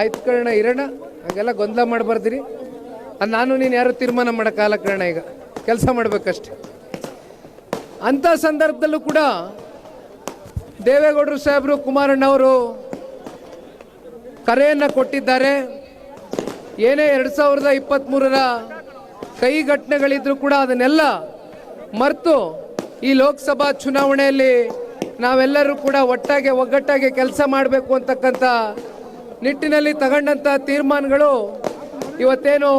ಆಯ್ತು ಕರ್ಣ ಇರೋಣ, ಹಾಗೆಲ್ಲ ಗೊಂದಲ ಮಾಡಬಾರ್ದಿರಿ, ನಾನು ನೀನು ಯಾರು ತೀರ್ಮಾನ ಮಾಡೋಕ್ಕಾಗಲ್ಲ ಕರ್ಣ, ಈಗ ಕೆಲಸ ಮಾಡಬೇಕಷ್ಟೆ. ಅಂಥ ಸಂದರ್ಭದಲ್ಲೂ ಕೂಡ ದೇವೇಗೌಡರು ಸಾಹೇಬರು, ಕುಮಾರಣ್ಣವರು ಕರೆಯನ್ನು ಕೊಟ್ಟಿದ್ದಾರೆ. ಏನೇ 2023ರ ಕೈ ಘಟನೆಗಳಿದ್ರೂ ಕೂಡ ಅದನ್ನೆಲ್ಲ ಮರೆತು ಈ ಲೋಕಸಭಾ ಚುನಾವಣೆಯಲ್ಲಿ ನಾವೆಲ್ಲರೂ ಕೂಡ ಒಗ್ಗಟ್ಟಾಗಿ ಕೆಲಸ ಮಾಡಬೇಕು ಅಂತಕ್ಕಂಥ ನಿಟ್ಟಿನಲ್ಲಿ ತಗೊಂಡಂಥ ತೀರ್ಮಾನಗಳು ಇವತ್ತೇನು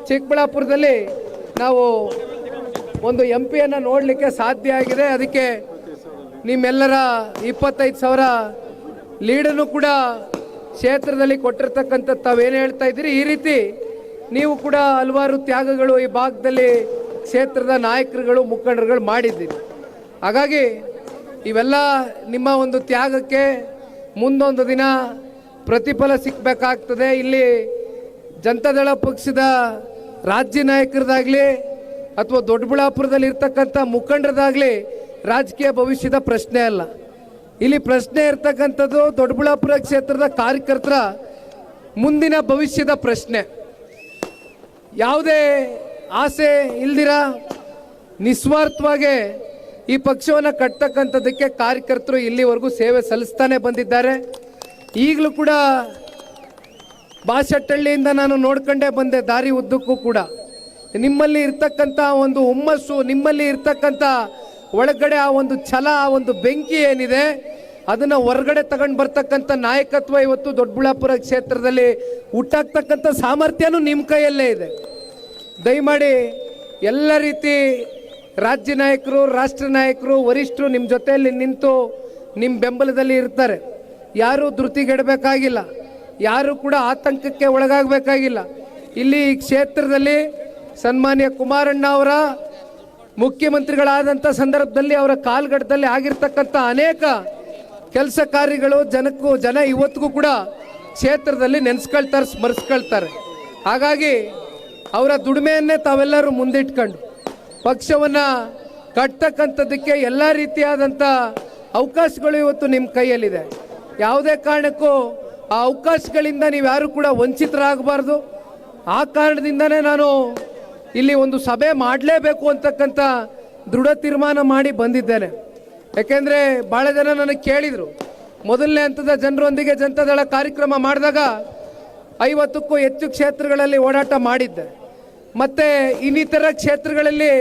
ಚಿಕ್ಕಬಳ್ಳಾಪುರದಲ್ಲಿ ನಾವು ಒಂದು MP ನೋಡಲಿಕ್ಕೆ ಸಾಧ್ಯ ಆಗಿದೆ. ಅದಕ್ಕೆ ನಿಮ್ಮೆಲ್ಲರ 25,000 ಲೀಡನ್ನು ಕೂಡ ಕ್ಷೇತ್ರದಲ್ಲಿ ಕೊಟ್ಟಿರ್ತಕ್ಕಂಥ ತಾವೇನು ಹೇಳ್ತಾ ಇದ್ದೀರಿ, ಈ ರೀತಿ ನೀವು ಕೂಡ ಹಲವಾರು ತ್ಯಾಗಗಳು ಈ ಭಾಗದಲ್ಲಿ ಕ್ಷೇತ್ರದ ನಾಯಕರುಗಳು, ಮುಖಂಡರುಗಳು ಮಾಡಿದ್ದೀರಿ. ಹಾಗಾಗಿ ಇವೆಲ್ಲ ನಿಮ್ಮ ಒಂದು ತ್ಯಾಗಕ್ಕೆ ಮುಂದೊಂದು ದಿನ ಪ್ರತಿಫಲ ಸಿಕ್ಕಬೇಕಾಗ್ತದೆ. ಇಲ್ಲಿ ಜನತಾದಳ ಪಕ್ಷದ ರಾಜ್ಯ ನಾಯಕರದಾಗಲಿ ಅಥವಾ ದೊಡ್ಡಬಳ್ಳಾಪುರದಲ್ಲಿ ಇರ್ತಕ್ಕಂಥ ಮುಖಂಡರದಾಗಲಿ ರಾಜಕೀಯ ಭವಿಷ್ಯದ ಪ್ರಶ್ನೆ ಅಲ್ಲ. ಇಲ್ಲಿ ಪ್ರಶ್ನೆ ಇರ್ತಕ್ಕಂಥದ್ದು ದೊಡ್ಡಬಳ್ಳಾಪುರ ಕ್ಷೇತ್ರದ ಕಾರ್ಯಕರ್ತರ ಮುಂದಿನ ಭವಿಷ್ಯದ ಪ್ರಶ್ನೆ. ಯಾವುದೇ ಆಸೆ ಇಲ್ದಿರ ನಿಸ್ವಾರ್ಥವಾಗಿ ಈ ಪಕ್ಷವನ್ನು ಕಟ್ತಕ್ಕಂಥದ್ದಕ್ಕೆ ಕಾರ್ಯಕರ್ತರು ಇಲ್ಲಿವರೆಗೂ ಸೇವೆ ಸಲ್ಲಿಸ್ತಾನೆ ಬಂದಿದ್ದಾರೆ. ಈಗಲೂ ಕೂಡ ಬಾಸಟ್ಟಹಳ್ಳಿಯಿಂದ ನಾನು ನೋಡ್ಕೊಂಡೇ ಬಂದೆ ದಾರಿ ಉದ್ದಕ್ಕೂ ಕೂಡ ನಿಮ್ಮಲ್ಲಿ ಇರ್ತಕ್ಕಂಥ ಒಂದು ಹುಮ್ಮಸ್ಸು, ನಿಮ್ಮಲ್ಲಿ ಇರ್ತಕ್ಕಂಥ ಒಳಗಡೆ ಆ ಒಂದು ಛಲ, ಆ ಒಂದು ಬೆಂಕಿ ಏನಿದೆ ಅದನ್ನು ಹೊರಗಡೆ ತಗೊಂಡು ಬರ್ತಕ್ಕಂಥ ನಾಯಕತ್ವ ಇವತ್ತು ದೊಡ್ಡಬಳ್ಳಾಪುರ ಕ್ಷೇತ್ರದಲ್ಲಿ ಹುಟ್ಟಾಕ್ತಕ್ಕಂಥ ಸಾಮರ್ಥ್ಯನೂ ನಿಮ್ಮ ಕೈಯಲ್ಲೇ ಇದೆ. ದಯಮಾಡಿ ಎಲ್ಲ ರೀತಿ ರಾಜ್ಯ ನಾಯಕರು, ರಾಷ್ಟ್ರ ನಾಯಕರು, ವರಿಷ್ಠರು ನಿಮ್ಮ ಜೊತೆಯಲ್ಲಿ ನಿಂತು ನಿಮ್ಮ ಬೆಂಬಲದಲ್ಲಿ ಇರ್ತಾರೆ. ಯಾರೂ ಧೃತಿಗೆಡಬೇಕಾಗಿಲ್ಲ, ಯಾರು ಕೂಡ ಆತಂಕಕ್ಕೆ ಒಳಗಾಗಬೇಕಾಗಿಲ್ಲ. ಇಲ್ಲಿ ಈ ಕ್ಷೇತ್ರದಲ್ಲಿ ಸನ್ಮಾನ್ಯ ಕುಮಾರಣ್ಣ ಅವರ ಮುಖ್ಯಮಂತ್ರಿಗಳಾದಂಥ ಸಂದರ್ಭದಲ್ಲಿ ಅವರ ಕಾಲ್ಗಡದಲ್ಲಿ ಆಗಿರ್ತಕ್ಕಂಥ ಅನೇಕ ಕೆಲಸ ಕಾರ್ಯಗಳು ಜನ ಇವತ್ತಿಗೂ ಕೂಡ ಕ್ಷೇತ್ರದಲ್ಲಿ ನೆನೆಸ್ಕೊಳ್ತಾರೆ, ಸ್ಮರಿಸ್ಕೊಳ್ತಾರೆ. ಹಾಗಾಗಿ ಅವರ ದುಡಿಮೆಯನ್ನೇ ತಾವೆಲ್ಲರೂ ಮುಂದಿಟ್ಕೊಂಡು ಪಕ್ಷವನ್ನು ಕಟ್ತಕ್ಕಂಥದ್ದಕ್ಕೆ ಎಲ್ಲ ರೀತಿಯಾದಂಥ ಅವಕಾಶಗಳು ಇವತ್ತು ನಿಮ್ಮ ಕೈಯಲ್ಲಿದೆ. ಯಾವುದೇ ಕಾರಣಕ್ಕೂ ಆ ಅವಕಾಶಗಳಿಂದ ನೀವು ಯಾರು ಕೂಡ ವಂಚಿತರಾಗಬಾರ್ದು. ಆ ಕಾರಣದಿಂದನೇ ನಾನು ಇಲ್ಲಿ ಒಂದು ಸಭೆ ಮಾಡಲೇಬೇಕು ಅಂತಕ್ಕಂಥ ದೃಢ ತೀರ್ಮಾನ ಮಾಡಿ ಬಂದಿದ್ದೇನೆ. ಯಾಕೆಂದರೆ ಭಾಳ ಜನ ನನಗೆ ಕೇಳಿದರು, ಮೊದಲನೇ ಹಂತದ ಜನರೊಂದಿಗೆ ಜನತಾದಳ ಕಾರ್ಯಕ್ರಮ ಮಾಡಿದಾಗ 50ಕ್ಕೂ ಹೆಚ್ಚು ಕ್ಷೇತ್ರಗಳಲ್ಲಿ ಓಡಾಟ ಮಾಡಿದ್ದೆ. ಮತ್ತು ಇನ್ನಿತರ ಕ್ಷೇತ್ರಗಳಲ್ಲಿ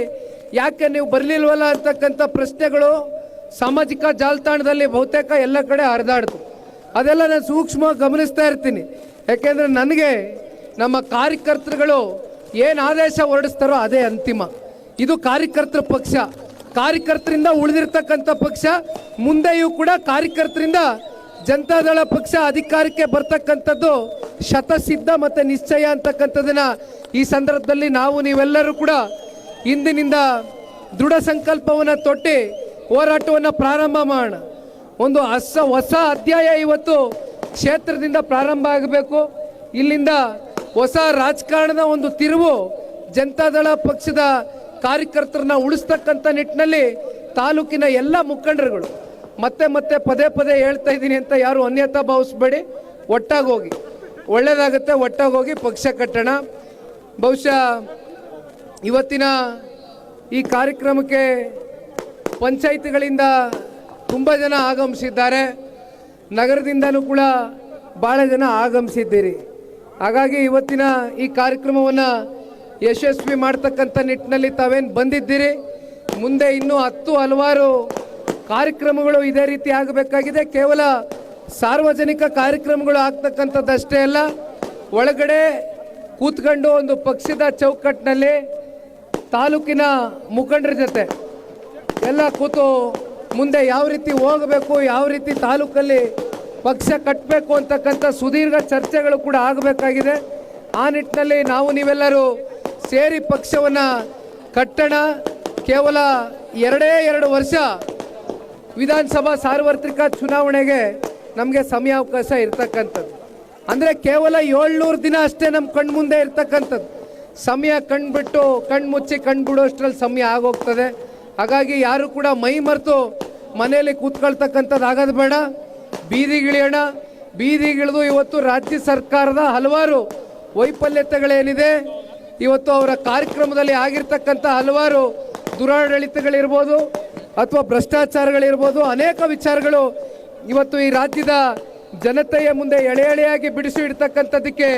ಯಾಕೆ ನೀವು ಬರಲಿಲ್ವಲ್ಲ ಅಂತಕ್ಕಂಥ ಪ್ರಶ್ನೆಗಳು ಸಾಮಾಜಿಕ ಜಾಲತಾಣದಲ್ಲಿ ಬಹುತೇಕ ಎಲ್ಲ ಕಡೆ ಹರಿದಾಡ್ತು. ಅದೆಲ್ಲ ನಾನು ಸೂಕ್ಷ್ಮವಾಗಿ ಗಮನಿಸ್ತಾ ಇರ್ತೀನಿ. ಯಾಕೆಂದರೆ ನನಗೆ ನಮ್ಮ ಕಾರ್ಯಕರ್ತರುಗಳು ಏನು ಆದೇಶ ಹೊರಡಿಸ್ತಾರೋ ಅದೇ ಅಂತಿಮ. ಇದು ಕಾರ್ಯಕರ್ತರ ಪಕ್ಷ, ಕಾರ್ಯಕರ್ತರಿಂದ ಉಳಿದಿರ್ತಕ್ಕಂಥ ಪಕ್ಷ. ಮುಂದೆಯೂ ಕೂಡ ಕಾರ್ಯಕರ್ತರಿಂದ ಜನತಾದಳ ಪಕ್ಷ ಅಧಿಕಾರಕ್ಕೆ ಬರ್ತಕ್ಕಂಥದ್ದು ಶತಸಿದ್ಧ ಮತ್ತು ನಿಶ್ಚಯ ಅಂತಕ್ಕಂಥದ್ದನ್ನು ಈ ಸಂದರ್ಭದಲ್ಲಿ ನಾವು ನೀವೆಲ್ಲರೂ ಕೂಡ ಇಂದಿನಿಂದ ದೃಢ ಸಂಕಲ್ಪವನ್ನು ತೊಟ್ಟು ಹೋರಾಟವನ್ನು ಪ್ರಾರಂಭ ಮಾಡೋಣ. ಒಂದು ಹೊಸ ಅಧ್ಯಾಯ ಇವತ್ತು ಕ್ಷೇತ್ರದಿಂದ ಪ್ರಾರಂಭ ಆಗಬೇಕು. ಇಲ್ಲಿಂದ ಹೊಸ ರಾಜಕಾರಣದ ಒಂದು ತಿರುವು ಜನತಾದಳ ಪಕ್ಷದ ಕಾರ್ಯಕರ್ತರನ್ನ ಉಳಿಸ್ತಕ್ಕಂಥ ನಿಟ್ಟಿನಲ್ಲಿ ತಾಲೂಕಿನ ಎಲ್ಲ ಮುಖಂಡರುಗಳು ಮತ್ತೆ ಪದೇ ಪದೇ ಹೇಳ್ತಾ ಇದ್ದೀನಿ ಅಂತ ಯಾರು ಅನ್ಯತಾ ಭಾವಿಸ್ಬೇಡಿ. ಒಟ್ಟಾಗಿ ಹೋಗಿ, ಒಳ್ಳೇದಾಗುತ್ತೆ. ಒಟ್ಟಾಗಿ ಹೋಗಿ ಪಕ್ಷ ಕಟ್ಟೋಣ. ಬಹುಶಃ ಇವತ್ತಿನ ಈ ಕಾರ್ಯಕ್ರಮಕ್ಕೆ ಪಂಚಾಯಿತಿಗಳಿಂದ ತುಂಬ ಜನ ಆಗಮಿಸಿದ್ದಾರೆ, ನಗರದಿಂದನೂ ಕೂಡ ಭಾಳ ಜನ ಆಗಮಿಸಿದ್ದೀರಿ. ಹಾಗಾಗಿ ಇವತ್ತಿನ ಈ ಕಾರ್ಯಕ್ರಮವನ್ನು ಯಶಸ್ವಿ ಮಾಡ್ತಕ್ಕಂಥ ನಿಟ್ಟಿನಲ್ಲಿ ತಾವೇನು ಬಂದಿದ್ದೀರಿ. ಮುಂದೆ ಇನ್ನೂ ಹಲವಾರು ಕಾರ್ಯಕ್ರಮಗಳು ಇದೇ ರೀತಿ ಆಗಬೇಕಾಗಿದೆ. ಕೇವಲ ಸಾರ್ವಜನಿಕ ಕಾರ್ಯಕ್ರಮಗಳು ಆಗ್ತಕ್ಕಂಥದ್ದಷ್ಟೇ ಅಲ್ಲ, ಒಳಗಡೆ ಕೂತ್ಕೊಂಡು ಒಂದು ಪಕ್ಷದ ಚೌಕಟ್ಟಿನಲ್ಲಿ ತಾಲೂಕಿನ ಮುಖಂಡರ ಜೊತೆ ಎಲ್ಲ ಕೂತು ಮುಂದೆ ಯಾವ ರೀತಿ ಹೋಗಬೇಕು, ಯಾವ ರೀತಿ ತಾಲೂಕಲ್ಲಿ ಪಕ್ಷ ಕಟ್ಟಬೇಕು ಅಂತಕ್ಕಂಥ ಸುದೀರ್ಘ ಚರ್ಚೆಗಳು ಕೂಡ ಆಗಬೇಕಾಗಿದೆ. ಆ ನಿಟ್ಟಿನಲ್ಲಿ ನಾವು ನೀವೆಲ್ಲರೂ ಸೇರಿ ಪಕ್ಷವನ್ನು ಕಟ್ಟೋಣ. ಕೇವಲ 2 ವರ್ಷ ವಿಧಾನಸಭಾ ಸಾರ್ವತ್ರಿಕ ಚುನಾವಣೆಗೆ ನಮಗೆ ಸಮಯಾವಕಾಶ ಇರ್ತಕ್ಕಂಥದ್ದು. ಅಂದರೆ ಕೇವಲ 700 ದಿನ ಅಷ್ಟೇ ನಮ್ಮ ಕಣ್ಮುಂದೆ ಇರ್ತಕ್ಕಂಥದ್ದು. ಸಮಯ ಕಣ್ಬಿಟ್ಟು ಕಣ್ಮುಚ್ಚಿ ಕಣ್ಬಿಡೋಷ್ಟರಲ್ಲಿ ಸಮಯ ಆಗೋಗ್ತದೆ. ಹಾಗಾಗಿ ಯಾರು ಕೂಡ ಮೈ ಮರೆತು ಮನೆಯಲ್ಲಿ ಕೂತ್ಕೊಳ್ತಕ್ಕಂಥದ್ದು ಆಗೋದು ಬೇಡ. ಬೀದಿಗಿಳಿಯೋಣ. ಬೀದಿಗಿಳಿದು ಇವತ್ತು ರಾಜ್ಯ ಸರ್ಕಾರದ ಹಲವಾರು ವೈಫಲ್ಯತೆಗಳೇನಿದೆ, ಇವತ್ತು ಅವರ ಕಾರ್ಯಕ್ರಮದಲ್ಲಿ ಆಗಿರ್ತಕ್ಕಂಥ ಹಲವಾರು ದುರಾಡಳಿತಗಳಿರ್ಬೋದು ಅಥವಾ ಭ್ರಷ್ಟಾಚಾರಗಳಿರ್ಬೋದು, ಅನೇಕ ವಿಚಾರಗಳು ಇವತ್ತು ಈ ರಾಜ್ಯದ ಜನತೆಯ ಮುಂದೆ ಎಳೆಯಾಗಿ ಬಿಡಿಸಿ ಇಡ್ತಕ್ಕಂಥದ್ದಕ್ಕೆ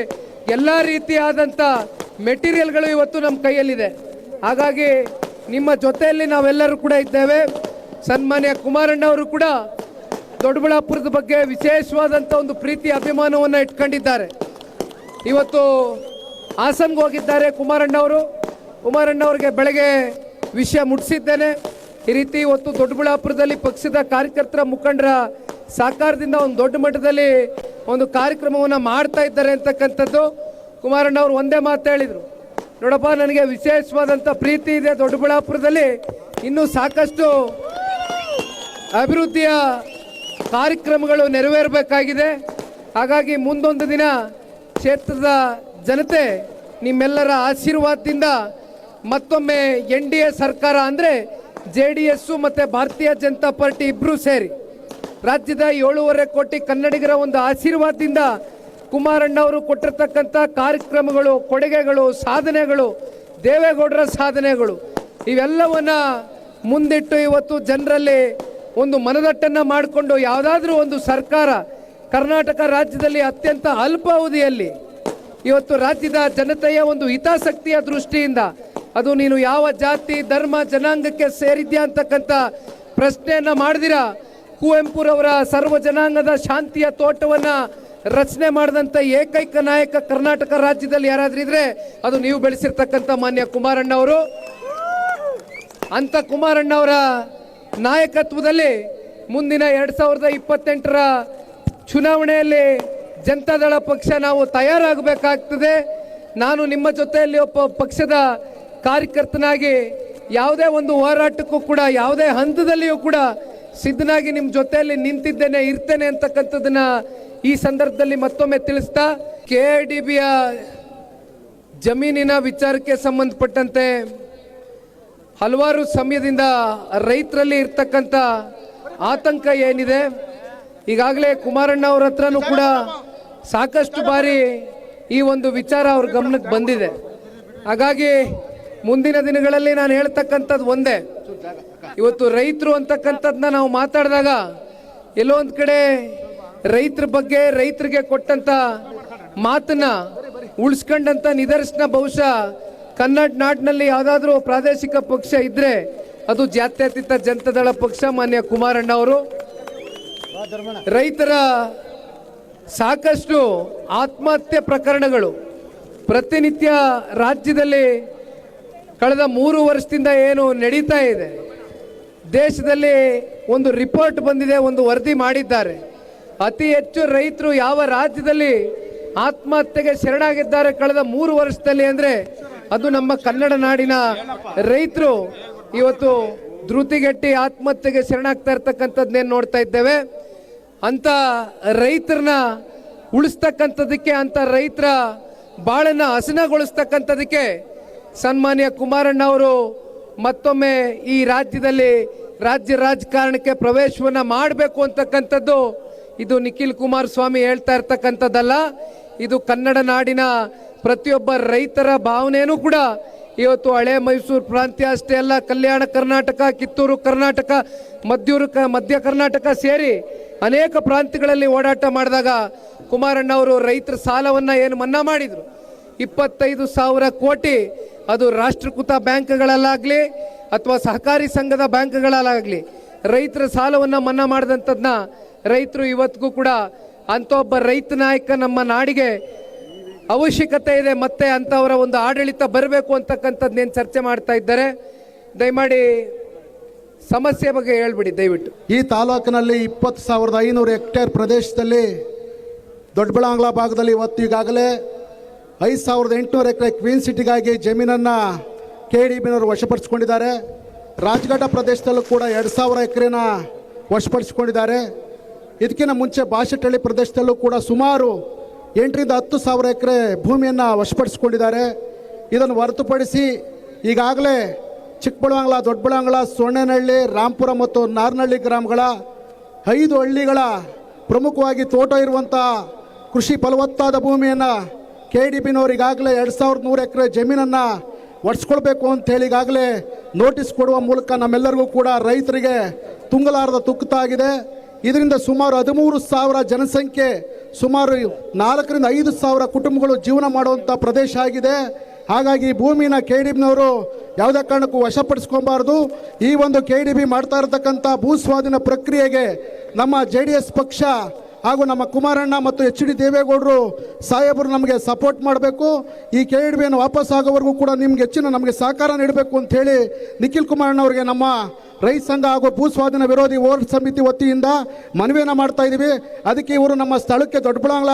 ಎಲ್ಲ ರೀತಿಯಾದಂಥ ಮೆಟೀರಿಯಲ್ಗಳು ಇವತ್ತು ನಮ್ಮ ಕೈಯಲ್ಲಿದೆ. ಹಾಗಾಗಿ ನಿಮ್ಮ ಜೊತೆಯಲ್ಲಿ ನಾವೆಲ್ಲರೂ ಕೂಡ ಇದ್ದೇವೆ. ಸನ್ಮಾನ್ಯ ಕುಮಾರಣ್ಣ ಅವರು ಕೂಡ ದೊಡ್ಡಬಳ್ಳಾಪುರದ ಬಗ್ಗೆ ವಿಶೇಷವಾದಂಥ ಒಂದು ಪ್ರೀತಿ ಅಭಿಮಾನವನ್ನು ಇಟ್ಕೊಂಡಿದ್ದಾರೆ. ಇವತ್ತು ಹಾಸನ್ಗೆ ಹೋಗಿದ್ದಾರೆ ಕುಮಾರಣ್ಣವ್ರಿಗೆ ಬೆಳಗ್ಗೆ ವಿಷಯ ಮುಟ್ಟಿಸಿದ್ದೇನೆ. ಈ ರೀತಿ ಇವತ್ತು ದೊಡ್ಡಬಳ್ಳಾಪುರದಲ್ಲಿ ಪಕ್ಷದ ಕಾರ್ಯಕರ್ತರ ಮುಖಂಡರ ಸಹಕಾರದಿಂದ ಒಂದು ದೊಡ್ಡ ಮಟ್ಟದಲ್ಲಿ ಒಂದು ಕಾರ್ಯಕ್ರಮವನ್ನು ಮಾಡ್ತಾ ಇದ್ದಾರೆ ಅಂತಕ್ಕಂಥದ್ದು. ಕುಮಾರಣ್ಣವ್ರು ಒಂದೇ ಮಾತು ಹೇಳಿದರು, ನೋಡಪ್ಪ ನನಗೆ ವಿಶೇಷವಾದಂಥ ಪ್ರೀತಿ ಇದೆ ದೊಡ್ಡಬಳ್ಳಾಪುರದಲ್ಲಿ, ಇನ್ನೂ ಸಾಕಷ್ಟು ಅಭಿವೃದ್ಧಿಯ ಕಾರ್ಯಕ್ರಮಗಳು ನೆರವೇರಬೇಕಾಗಿದೆ. ಹಾಗಾಗಿ ಮುಂದೊಂದು ದಿನ ಕ್ಷೇತ್ರದ ಜನತೆ ನಿಮ್ಮೆಲ್ಲರ ಆಶೀರ್ವಾದದಿಂದ ಮತ್ತೊಮ್ಮೆ NDA ಸರ್ಕಾರ ಅಂದರೆ JDS ಮತ್ತು ಭಾರತೀಯ ಜನತಾ ಪಾರ್ಟಿ ಇಬ್ಬರೂ ಸೇರಿ ರಾಜ್ಯದ 7.5 ಕೋಟಿ ಕನ್ನಡಿಗರ ಒಂದು ಆಶೀರ್ವಾದದಿಂದ ಕುಮಾರಣ್ಣವರು ಕೊಟ್ಟಿರ್ತಕ್ಕಂಥ ಕಾರ್ಯಕ್ರಮಗಳು, ಕೊಡುಗೆಗಳು, ಸಾಧನೆಗಳು, ದೇವೇಗೌಡರ ಸಾಧನೆಗಳು ಇವೆಲ್ಲವನ್ನ ಮುಂದಿಟ್ಟು ಇವತ್ತು ಜನರಲ್ಲಿ ಒಂದು ಮನದಟ್ಟನ್ನು ಮಾಡಿಕೊಂಡು ಯಾವುದಾದ್ರೂ ಒಂದು ಸರ್ಕಾರ ಕರ್ನಾಟಕ ರಾಜ್ಯದಲ್ಲಿ ಅತ್ಯಂತ ಅಲ್ಪಾವಧಿಯಲ್ಲಿ ಇವತ್ತು ರಾಜ್ಯದ ಜನತೆಯ ಒಂದು ಹಿತಾಸಕ್ತಿಯ ದೃಷ್ಟಿಯಿಂದ ಅದು ನೀನು ಯಾವ ಜಾತಿ ಧರ್ಮ ಜನಾಂಗಕ್ಕೆ ಸೇರಿದ್ಯಾ ಅಂತಕ್ಕಂಥ ಪ್ರಶ್ನೆಯನ್ನು ಮಾಡಿದಿರ ಕುವೆಂಪುರವರ ಸರ್ವ ಜನಾಂಗದ ಶಾಂತಿಯ ತೋಟವನ್ನು ರಚನೆ ಮಾಡಿದಂಥ ಏಕೈಕ ನಾಯಕ ಕರ್ನಾಟಕ ರಾಜ್ಯದಲ್ಲಿ ಯಾರಾದ್ರೂ ಇದ್ರೆ ಅದು ನೀವು ಬೆಳೆಸಿರ್ತಕ್ಕಂಥ ಮಾನ್ಯ ಕುಮಾರಣ್ಣವರು. ಅಂತ ಕುಮಾರಣ್ಣವರ ನಾಯಕತ್ವದಲ್ಲಿ ಮುಂದಿನ 2028ರ ಚುನಾವಣೆಯಲ್ಲಿ ಜನತಾದಳ ಪಕ್ಷ ನಾವು ತಯಾರಾಗಬೇಕಾಗ್ತದೆ. ನಾನು ನಿಮ್ಮ ಜೊತೆಯಲ್ಲಿ ಒಬ್ಬ ಪಕ್ಷದ ಕಾರ್ಯಕರ್ತನಾಗಿ ಯಾವುದೇ ಒಂದು ಹೋರಾಟಕ್ಕೂ ಕೂಡ ಯಾವುದೇ ಹಂತದಲ್ಲಿಯೂ ಕೂಡ ಸಿದ್ಧನಾಗಿ ನಿಮ್ಮ ಜೊತೆಯಲ್ಲಿ ನಿಂತಿದ್ದೇನೆ, ಇರ್ತೇನೆ ಅಂತಕ್ಕಂಥದ್ದನ್ನ ಈ ಸಂದರ್ಭದಲ್ಲಿ ಮತ್ತೊಮ್ಮೆ ತಿಳಿಸ್ತಾ KIDBಯ ಜಮೀನಿನ ವಿಚಾರಕ್ಕೆ ಸಂಬಂಧಪಟ್ಟಂತೆ ಹಲವಾರು ಸಮಯದಿಂದ ರೈತರಲ್ಲಿ ಇರ್ತಕ್ಕಂಥ ಆತಂಕ ಏನಿದೆ, ಈಗಾಗಲೇ ಕುಮಾರಣ್ಣ ಅವ್ರ ಹತ್ರನೂ ಕೂಡ ಸಾಕಷ್ಟು ಬಾರಿ ಈ ಒಂದು ವಿಚಾರ ಅವ್ರ ಗಮನಕ್ಕೆ ಬಂದಿದೆ. ಹಾಗಾಗಿ ಮುಂದಿನ ದಿನಗಳಲ್ಲಿ ನಾನು ಹೇಳ್ತಕ್ಕಂಥದ್ದು ಒಂದೇ, ಇವತ್ತು ರೈತರು ಅಂತಕ್ಕಂಥದ್ದನ್ನ ನಾವು ಮಾತಾಡಿದಾಗ ಎಲ್ಲೋ ಒಂದು ಕಡೆ ರೈತರ ಬಗ್ಗೆ ರೈತರಿಗೆ ಕೊಟ್ಟಂತ ಮಾತನ್ನ ಉಳಿಸ್ಕೊಂಡಂತ ನಿದರ್ಶನ ಬಹುಶಃ ಕನ್ನಡ ನಾಡಿನಲ್ಲಿ ಯಾವುದಾದ್ರೂ ಪ್ರಾದೇಶಿಕ ಪಕ್ಷ ಇದ್ರೆ ಅದು ಜಾತ್ಯತೀತ ಜನತಾದಳ ಪಕ್ಷ ಮಾನ್ಯ ಕುಮಾರಣ್ಣ ಅವರು. ರೈತರ ಸಾಕಷ್ಟು ಆತ್ಮಹತ್ಯೆ ಪ್ರಕರಣಗಳು ಪ್ರತಿನಿತ್ಯ ರಾಜ್ಯದಲ್ಲಿ ಕಳೆದ 3 ವರ್ಷದಿಂದ ಏನು ನಡೀತಾ ಇದೆ, ದೇಶದಲ್ಲಿ ಒಂದು ರಿಪೋರ್ಟ್ ಬಂದಿದೆ, ಒಂದು ವರದಿ ಮಾಡಿದ್ದಾರೆ. ಅತಿ ಹೆಚ್ಚು ರೈತರು ಯಾವ ರಾಜ್ಯದಲ್ಲಿ ಆತ್ಮಹತ್ಯೆಗೆ ಶರಣಾಗಿದ್ದಾರೆ ಕಳೆದ 3 ವರ್ಷದಲ್ಲಿ ಅಂದರೆ ಅದು ನಮ್ಮ ಕನ್ನಡ ನಾಡಿನ ರೈತರು ಇವತ್ತು ಧೃತಿಗೆಟ್ಟಿ ಆತ್ಮಹತ್ಯೆಗೆ ಶರಣಾಗ್ತಾ ಇರ್ತಕ್ಕಂಥದ್ದನ್ನೇನು ನೋಡ್ತಾ ಇದ್ದೇವೆ. ಅಂತ ರೈತರನ್ನ ಉಳಿಸ್ತಕ್ಕಂಥದಕ್ಕೆ, ಅಂತ ರೈತರ ಬಾಳನ್ನ ಹಸನಗೊಳಿಸ್ತಕ್ಕಂಥದಕ್ಕೆ ಸನ್ಮಾನ್ಯ ಕುಮಾರಣ್ಣ ಅವರು ಮತ್ತೊಮ್ಮೆ ಈ ರಾಜ್ಯದಲ್ಲಿ ರಾಜ್ಯ ರಾಜಕಾರಣಕ್ಕೆ ಪ್ರವೇಶವನ್ನ ಮಾಡಬೇಕು ಅಂತಕ್ಕಂಥದ್ದು ಇದು ನಿಖಿಲ್ ಕುಮಾರಸ್ವಾಮಿ ಹೇಳ್ತಾ ಇರ್ತಕ್ಕಂಥದ್ದಲ್ಲ, ಇದು ಕನ್ನಡ ನಾಡಿನ ಪ್ರತಿಯೊಬ್ಬ ರೈತರ ಭಾವನೆಯೂ ಕೂಡ. ಇವತ್ತು ಹಳೆ ಮೈಸೂರು ಪ್ರಾಂತ್ಯ ಅಷ್ಟೇ ಅಲ್ಲ, ಕಲ್ಯಾಣ ಕರ್ನಾಟಕ, ಕಿತ್ತೂರು ಕರ್ನಾಟಕ, ಮಧ್ಯ ಕರ್ನಾಟಕ ಸೇರಿ ಅನೇಕ ಪ್ರಾಂತ್ಯಗಳಲ್ಲಿ ಓಡಾಟ ಮಾಡಿದಾಗ ಕುಮಾರಣ್ಣ ಅವರು ರೈತರ ಸಾಲವನ್ನು ಏನು ಮನ್ನಾ ಮಾಡಿದರು 25,000 ಕೋಟಿ, ಅದು ರಾಷ್ಟ್ರೀಕೃತ ಬ್ಯಾಂಕ್ಗಳಲ್ಲಾಗಲಿ ಅಥವಾ ಸಹಕಾರಿ ಸಂಘದ ಬ್ಯಾಂಕ್ಗಳಲ್ಲಾಗಲಿ ರೈತರ ಸಾಲವನ್ನು ಮನ್ನಾ ಮಾಡಿದಂಥದ್ದನ್ನ ರೈತರು ಇವತ್ತಿಗೂ ಕೂಡ ಅಂತ ಒಬ್ಬ ರೈತ ನಾಯಕ ನಮ್ಮ ನಾಡಿಗೆ ಅವಶ್ಯಕತೆ ಇದೆ, ಮತ್ತೆ ಅಂತವರ ಒಂದು ಆಡಳಿತ ಬರಬೇಕು ಅಂತಕ್ಕಂಥದ್ದನ್ನೇನು ಚರ್ಚೆ ಮಾಡ್ತಾ ಇದ್ದಾರೆ. ದಯಮಾಡಿ ಸಮಸ್ಯೆ ಬಗ್ಗೆ ಹೇಳ್ಬಿಡಿ ದಯವಿಟ್ಟು. ಈ ತಾಲೂಕಿನಲ್ಲಿ 20,500 ಹೆಕ್ಟೇರ್ ಪ್ರದೇಶದಲ್ಲಿ ದೊಡ್ಡಬಳ್ಳಾಂಗ್ಲ ಭಾಗದಲ್ಲಿ ಇವತ್ತು ಈಗಾಗಲೇ 5,800 ಎಕರೆ ಕ್ವೀನ್ ಸಿಟಿಗಾಗಿ ಜಮೀನನ್ನು KDBನವರು ವಶಪಡಿಸಿಕೊಂಡಿದ್ದಾರೆ. ರಾಜಘಾಟ ಪ್ರದೇಶದಲ್ಲೂ ಕೂಡ 2,000 ಎಕರೆನ ವಶಪಡಿಸಿಕೊಂಡಿದ್ದಾರೆ. ಇದಕ್ಕಿಂತ ಮುಂಚೆ ಬಾಶೆಟ್ಟಳ್ಳಿ ಪ್ರದೇಶದಲ್ಲೂ ಕೂಡ ಸುಮಾರು 8,000 to 10,000 ಎಕರೆ ಭೂಮಿಯನ್ನು ವಶಪಡಿಸಿಕೊಂಡಿದ್ದಾರೆ. ಇದನ್ನು ಹೊರತುಪಡಿಸಿ ಈಗಾಗಲೇ ಚಿಕ್ಕಬಳ್ಳಾಂಗ್ಲ, ದೊಡ್ಡಬಳ್ಳಾಂಗ್ಲ, ಸೊಣ್ಣೆನಹಳ್ಳಿ, ರಾಂಪುರ ಮತ್ತು ನಾರ್ನಹಳ್ಳಿ ಗ್ರಾಮಗಳ 5 ಹಳ್ಳಿಗಳ ಪ್ರಮುಖವಾಗಿ ತೋಟ ಇರುವಂಥ ಕೃಷಿ ಫಲವತ್ತಾದ ಭೂಮಿಯನ್ನು KDBನವರು ಈಗಾಗಲೇ 2,100 ಎಕರೆ ಜಮೀನನ್ನು ಒಡ್ಸ್ಕೊಳ್ಬೇಕು ಅಂತೇಳಿ ಈಗಾಗಲೇ ನೋಟಿಸ್ ಕೊಡುವ ಮೂಲಕ ನಮ್ಮೆಲ್ಲರಿಗೂ ಕೂಡ ರೈತರಿಗೆ ತುಂಬಲಾರದ ತುಕ್ತಾಗಿದೆ. ಇದರಿಂದ ಸುಮಾರು 13,000 ಜನಸಂಖ್ಯೆ, ಸುಮಾರು 4,000 to 5,000 ಕುಟುಂಬಗಳು ಜೀವನ ಮಾಡುವಂಥ ಪ್ರದೇಶ ಆಗಿದೆ. ಹಾಗಾಗಿ ಭೂಮಿನ KDBನವರು ಯಾವುದೇ ಕಾರಣಕ್ಕೂ ವಶಪಡಿಸ್ಕೊಬಾರ್ದು. ಈ ಒಂದು KDB ಮಾಡ್ತಾ ಇರತಕ್ಕಂಥ ಭೂಸ್ವಾಧೀನ ಪ್ರಕ್ರಿಯೆಗೆ ನಮ್ಮ JDS ಪಕ್ಷ ಹಾಗೂ ನಮ್ಮ ಕುಮಾರಣ್ಣ ಮತ್ತು HD ದೇವೇಗೌಡರು ಸಾಹೇಬರು ನಮಗೆ ಸಪೋರ್ಟ್ ಮಾಡಬೇಕು. ಈ KDBಯನ್ನು ವಾಪಸ್ ಆಗೋವರೆಗೂ ಕೂಡ ನಿಮ್ಗೆ ಹೆಚ್ಚಿನ ನಮಗೆ ಸಹಕಾರ ನೀಡಬೇಕು ಅಂತ ಹೇಳಿ ನಿಖಿಲ್ ಕುಮಾರಣ್ಣ ಅವರಿಗೆ ನಮ್ಮ ರೈತ ಸಂಘ ಹಾಗೂ ಭೂಸ್ವಾಧೀನ ವಿರೋಧಿ ಹೋರಾಟ ಸಮಿತಿ ವತಿಯಿಂದ ಮನವಿಯನ್ನು ಮಾಡ್ತಾ ಇದ್ದೀವಿ. ಅದಕ್ಕೆ ಇವರು ನಮ್ಮ ಸ್ಥಳಕ್ಕೆ ದೊಡ್ಡಬಳ್ಳಾಂಗ್ಲ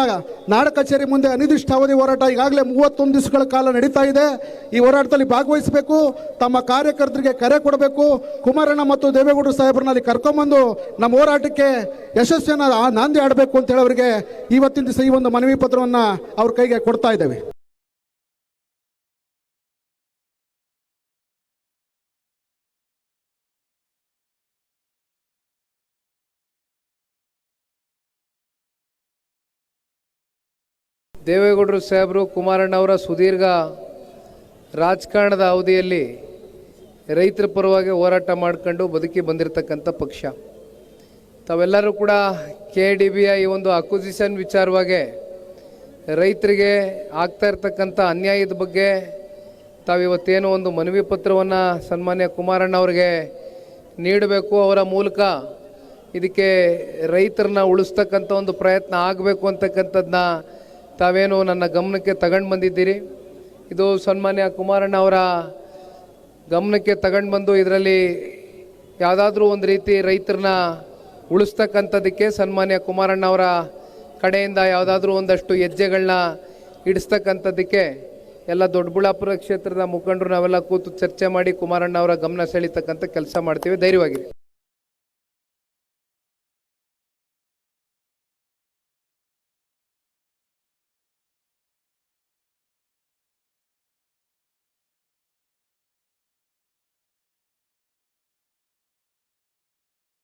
ನಾಡ ಕಚೇರಿ ಮುಂದೆ ಅನಿರ್ದಿಷ್ಟಾವಧಿ ಹೋರಾಟ ಈಗಾಗಲೇ 31 ದಿವಸಗಳ ಕಾಲ ನಡೀತಾ ಇದೆ. ಈ ಹೋರಾಟದಲ್ಲಿ ಭಾಗವಹಿಸಬೇಕು, ತಮ್ಮ ಕಾರ್ಯಕರ್ತರಿಗೆ ಕರೆ ಕೊಡಬೇಕು, ಕುಮಾರಣ್ಣ ಮತ್ತು ದೇವೇಗೌಡರು ಸಾಹೇಬ್ರನ್ನ ಅಲ್ಲಿ ಕರ್ಕೊಂಬಂದು ನಮ್ಮ ಹೋರಾಟಕ್ಕೆ ಯಶಸ್ವಿಯನ್ನು ನಾಂದಿ ಆಡಬೇಕು ಅಂತ ಹೇಳಿ ಅವರಿಗೆ ಇವತ್ತಿನ ದಿವಸ ಈ ಒಂದು ಮನವಿ ಪತ್ರವನ್ನು ಅವ್ರ ಕೈಗೆ ಕೊಡ್ತಾ ಇದ್ದೇವೆ. ದೇವೇಗೌಡರು ಸಾಹೇಬರು ಕುಮಾರಣ್ಣವರ ಸುದೀರ್ಘ ರಾಜಕಾರಣದ ಅವಧಿಯಲ್ಲಿ ರೈತರ ಪರವಾಗಿ ಹೋರಾಟ ಮಾಡ್ಕೊಂಡು ಬದುಕಿ ಬಂದಿರತಕ್ಕಂಥ ಪಕ್ಷ. ತಾವೆಲ್ಲರೂ ಕೂಡ KDBಯ ಈ ಒಂದು ಅಕ್ವಿಸಿಷನ್ ವಿಚಾರವಾಗಿ ರೈತರಿಗೆ ಆಗ್ತಾ ಇರ್ತಕ್ಕಂಥ ಅನ್ಯಾಯದ ಬಗ್ಗೆ ತಾವಿವತ್ತೇನೋ ಒಂದು ಮನವಿ ಪತ್ರವನ್ನು ಸನ್ಮಾನ್ಯ ಕುಮಾರಣ್ಣವ್ರಿಗೆ ನೀಡಬೇಕು, ಅವರ ಮೂಲಕ ಇದಕ್ಕೆ ರೈತರನ್ನ ಉಳಿಸ್ತಕ್ಕಂಥ ಒಂದು ಪ್ರಯತ್ನ ಆಗಬೇಕು ಅಂತಕ್ಕಂಥದ್ದನ್ನ ತಾವೇನು ನನ್ನ ಗಮನಕ್ಕೆ ತಗೊಂಡು ಬಂದಿದ್ದೀರಿ. ಇದು ಸನ್ಮಾನ್ಯ ಕುಮಾರಣ್ಣ ಅವರ ಗಮನಕ್ಕೆ ತಗೊಂಡು ಬಂದು ಇದರಲ್ಲಿ ಯಾವುದಾದ್ರೂ ಒಂದು ರೀತಿ ರೈತರನ್ನ ಉಳಿಸ್ತಕ್ಕಂಥದ್ದಕ್ಕೆ ಸನ್ಮಾನ್ಯ ಕುಮಾರಣ್ಣ ಅವರ ಕಡೆಯಿಂದ ಯಾವುದಾದ್ರೂ ಒಂದಷ್ಟು ಹೆಜ್ಜೆಗಳನ್ನ ಇಡಿಸ್ತಕ್ಕಂಥದ್ದಕ್ಕೆ ಎಲ್ಲ ದೊಡ್ಡಬಳ್ಳಾಪುರ ಕ್ಷೇತ್ರದ ಮುಖಂಡರು ನಾವೆಲ್ಲ ಕೂತು ಚರ್ಚೆ ಮಾಡಿ ಕುಮಾರಣ್ಣ ಅವರ ಗಮನ ಸೆಳೀತಕ್ಕಂಥ ಕೆಲಸ ಮಾಡ್ತೀವಿ. ಧೈರ್ಯವಾಗಿರಿ.